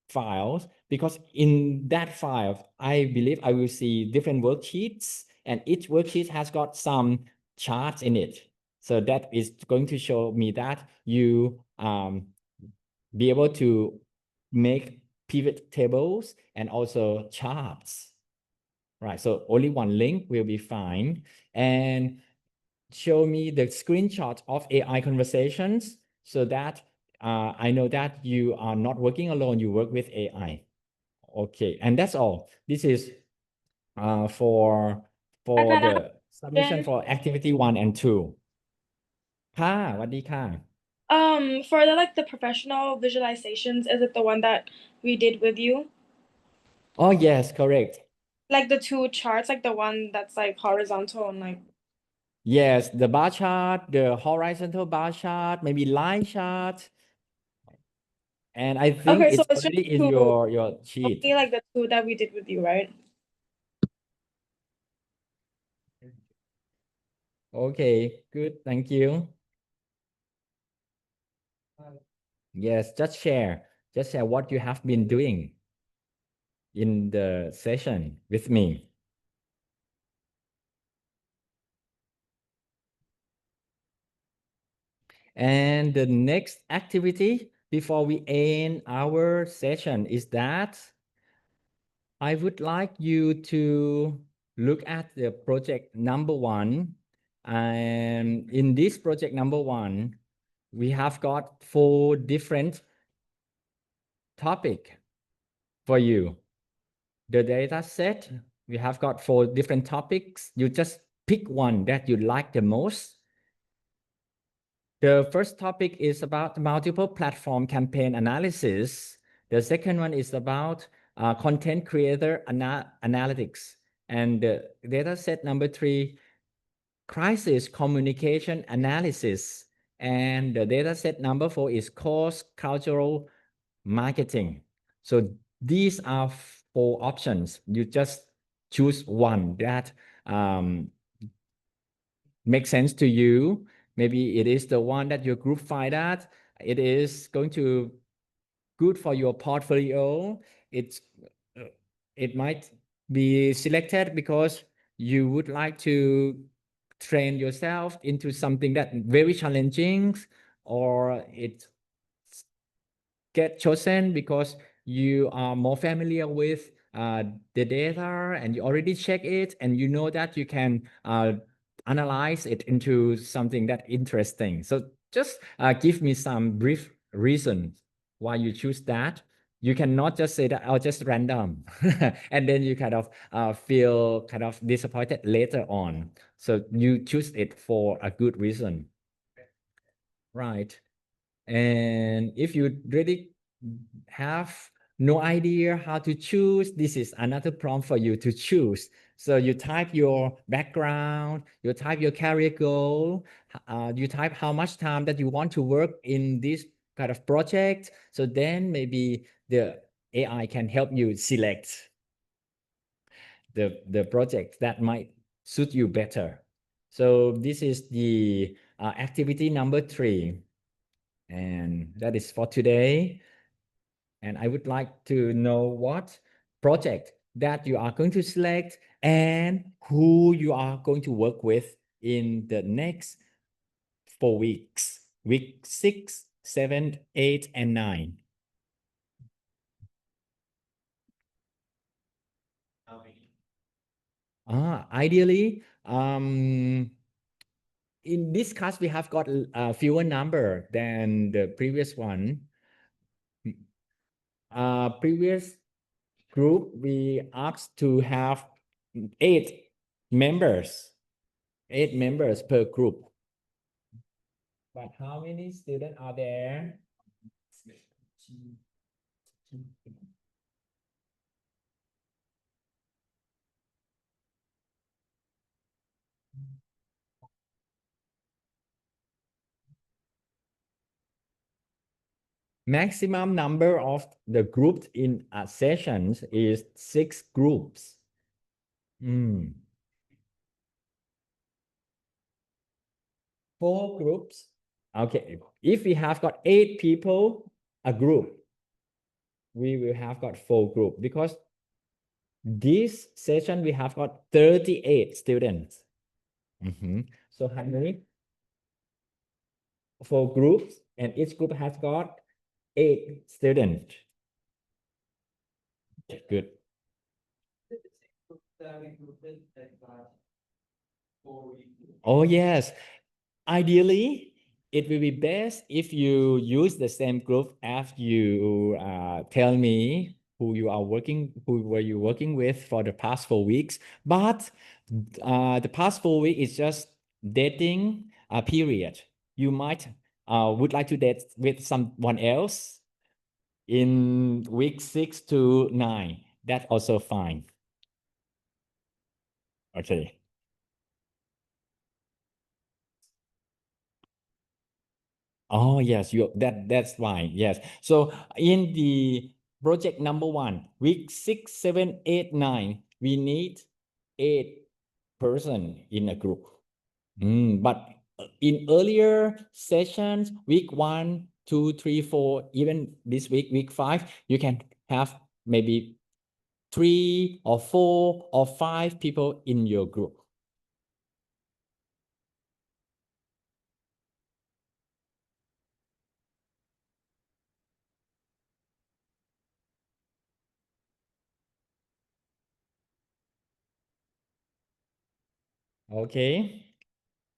files, because in that file, I believe I will see different worksheets, and each worksheet has got some charts in it. So that is going to show me that you be able to make pivot tables and also charts. Right, so only one link will be fine. And show me the screenshot of AI conversations so that I know that you are not working alone, you work with AI. Okay, and that's all. This is for the submission for activity 1 and 2. ค่ะสวัสดีค่ะ For the professional visualizations, is it the one that we did with you? Oh yes, correct. Like the 2 charts, like the one that's like horizontal and like. Yes, the bar chart, the horizontal bar chart, maybe line chart. And I think Okay, so it's it's just already in 2, your sheet. only like the 2 that we did with you, right? Okay, good. Thank you. Yes, just share what you have been doing in the session with me. And the next activity before we end our session is that I would like you to look at the project number 1. And in this project number 1, we have got 4 different topics for you. The data set, we have got 4 different topics. You just pick one that you like the most. The first topic is about multiple platform campaign analysis. The second one is about content creator analytics. And the data set number 3, crisis communication analysis. And the data set number 4 is course cultural marketing. So these are 4 options. You just choose one that makes sense to you. Maybe it is the one that your group find that it is going to good for your portfolio. It might be selected because you would like to train yourself into something that very challenging, or it get chosen because you are more familiar with the data and you already check it and you know that you can analyze it into something that interesting. So just give me some brief reasons why you choose that. You cannot just say that I'll just random and then you kind of feel kind of disappointed later on. So you choose it for a good reason. Right. And if you really have no idea how to choose, this is another prompt for you to choose. So you type your background, you type your career goal, you type how much time that you want to work in this kind of project. So then maybe the AI can help you select the project that might suit you better. So this is the activity number 3. And that is for today. And I would like to know what project that you are going to select and who you are going to work with in the next 4 weeks, week 6, 7, 8, and 9. Ideally, in this class, we have got a fewer number than the previous one. Previous group, we asked to have 8 members per group. But how many students are there? Maximum number of the groups in a sessions is 6 groups. 4 groups. Okay, if we have got 8 people a group, we will have got 4 groups because this session we have got 38 students. So how many? 4 groups, and each group has got 8 students. Good. Oh, yes. Ideally, it will be best if you use the same group as you tell me who were you working with for the past 4 weeks. But the past 4 weeks is just dating period. You might would like to date with someone else in week 6 to 9. That's also fine. Okay. Oh, yes, that's fine. Yes. So in the project number 1, week 6, 7, 8, 9, we need 8 person in a group. But in earlier sessions, week 1, 2, 3, 4, even this week 5, you can have maybe 3 or 4 or 5 people in your group. Okay.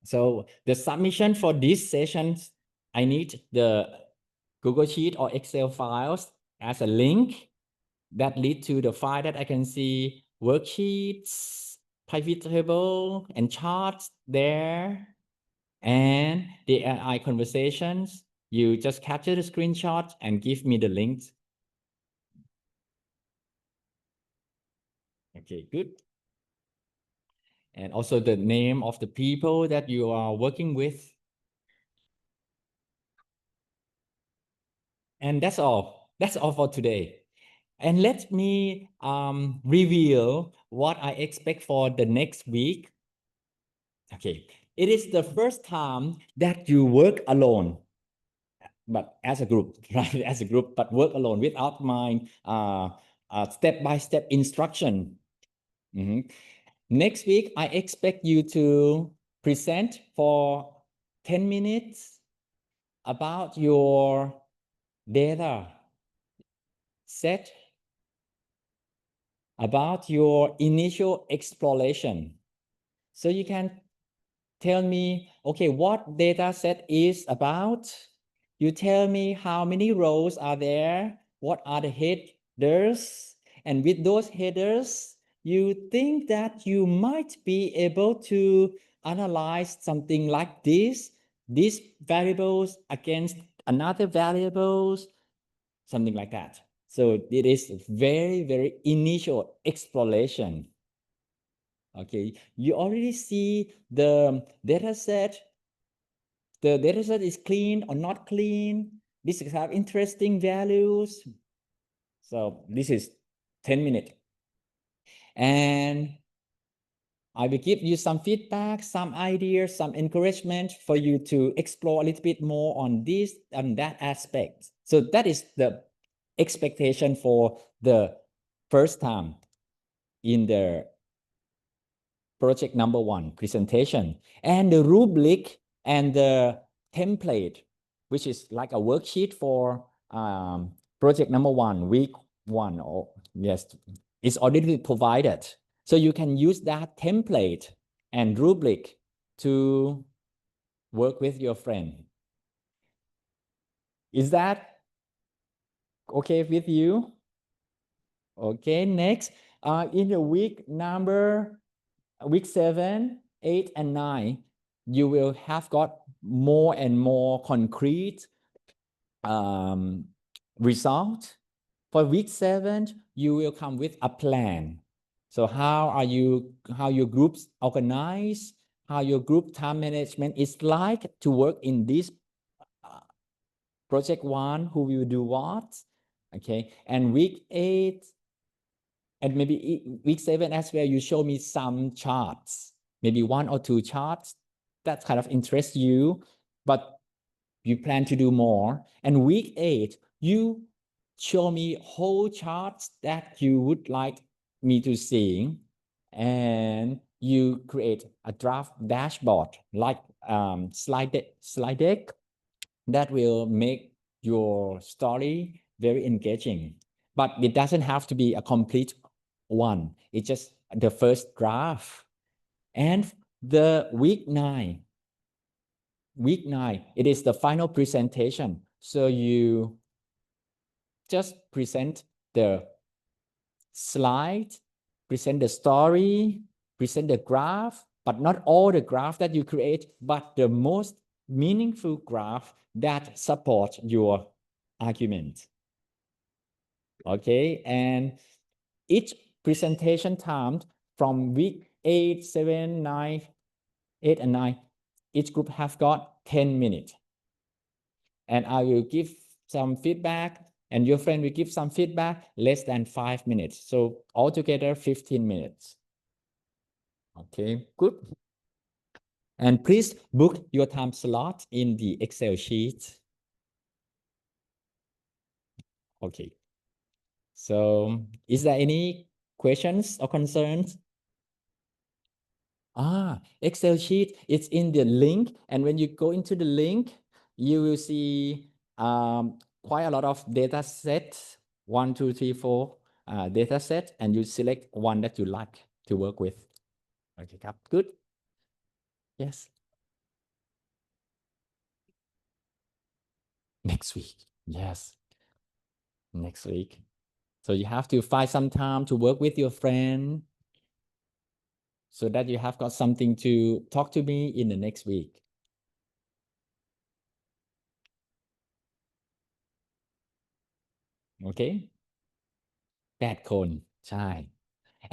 So the submission for these sessions, I need the Google Sheet or Excel files as a link that lead to the file that I can see worksheets, pivot table, and charts there. And the AI conversations, you just capture the screenshot and give me the links. Okay, good. And also the name of the people that you are working with. And that's all. That's all for today. And let me reveal what I expect for the next week. Okay, it is the first time that you work alone, but as a group, right? As a group, but work alone without my step-by-step instruction. Next week, I expect you to present for 10 minutes about your data set, about your initial exploration. So you can tell me, okay, what data set is about. You tell me how many rows are there, what are the headers, and with those headers, you think that you might be able to analyze something like this, these variables against another variables, something like that. So it is very, very initial exploration. Okay, you already see the data set. The data set is clean or not clean. This have interesting values. So this is 10 minutes. And I will give you some feedback, some ideas, some encouragement for you to explore a little bit more on this and that aspect. So that is the expectation for the first time in the project number 1 presentation. And the rubric and the template, which is like a worksheet for project number 1, week 1, or yes, is already provided. So you can use that template and rubric to work with your friend. Is that okay with you? Okay, next, in the week 7, 8, and 9, you will have got more and more concrete result. For week 7, you will come with a plan. So how your groups organize, how your group time management is like to work in this project 1, who will do what, okay? And week 8, and maybe week 7 as well, you show me some charts, maybe 1 or 2 charts that kind of interest you, but you plan to do more. And week 8, you show me whole charts that you would like me to see, and you create a draft dashboard like slide deck that will make your story very engaging. But it doesn't have to be a complete one. It's just the first draft. And the week 9, it is the final presentation. So you just present the slide, present the story, present the graph, but not all the graph that you create, but the most meaningful graph that support your argument. Okay, and each presentation time from week 8, 7, 9, 8 and 9, each group have got 10 minutes. And I will give some feedback and your friend will give some feedback less than 5 minutes. So altogether 15 minutes. Okay, good. And please book your time slot in the Excel sheet. Okay. So is there any questions or concerns? Excel sheet, it's in the link. And when you go into the link, you will see quite a lot of data sets, 1, 2, 3, 4 data set, and you select one that you like to work with. Okay, good. Yes. Next week. Yes. Next week. So you have to find some time to work with your friend so that you have got something to talk to me in the next week. Okay. 8 คน ใช่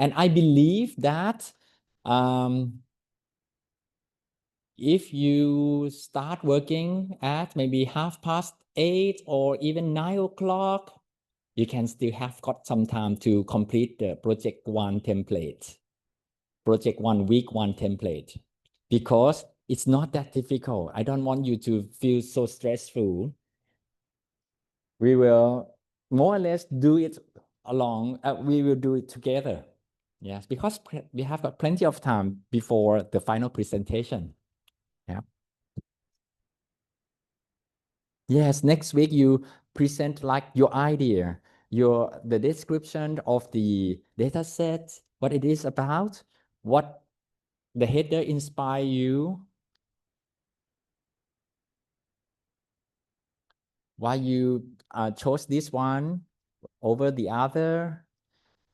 and I believe that if you start working at maybe 8:30 or even 9 o'clock, you can still have got some time to complete the project 1 template, project 1 week 1 template, because it's not that difficult. I don't want you to feel so stressful. We will more or less do it along, we will do it together. Yes, because we have got plenty of time before the final presentation. Yeah. Yes, next week you present like your idea, the description of the data set, what it is about, what the header inspire you, why you chose this one over the other,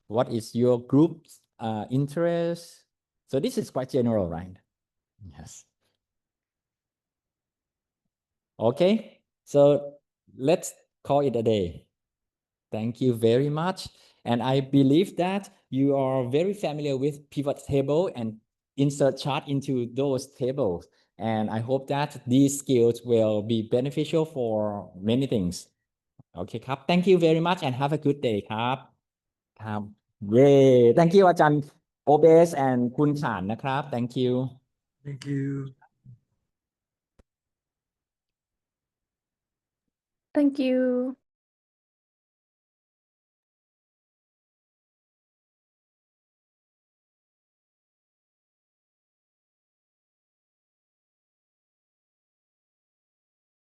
what is your group's interest. So this is quite general, right? Yes. Okay, so let's call it a day. Thank you very much. And I believe that you are very familiar with pivot table and insert chart into those tables. And I hope that these skills will be beneficial for many things. Okay, ครับ Thank you very much and have a good day ครับ ครับ Thank you อาจารย์โอเบส and คุณขานนะครับ Thank you. Thank you. Thank you.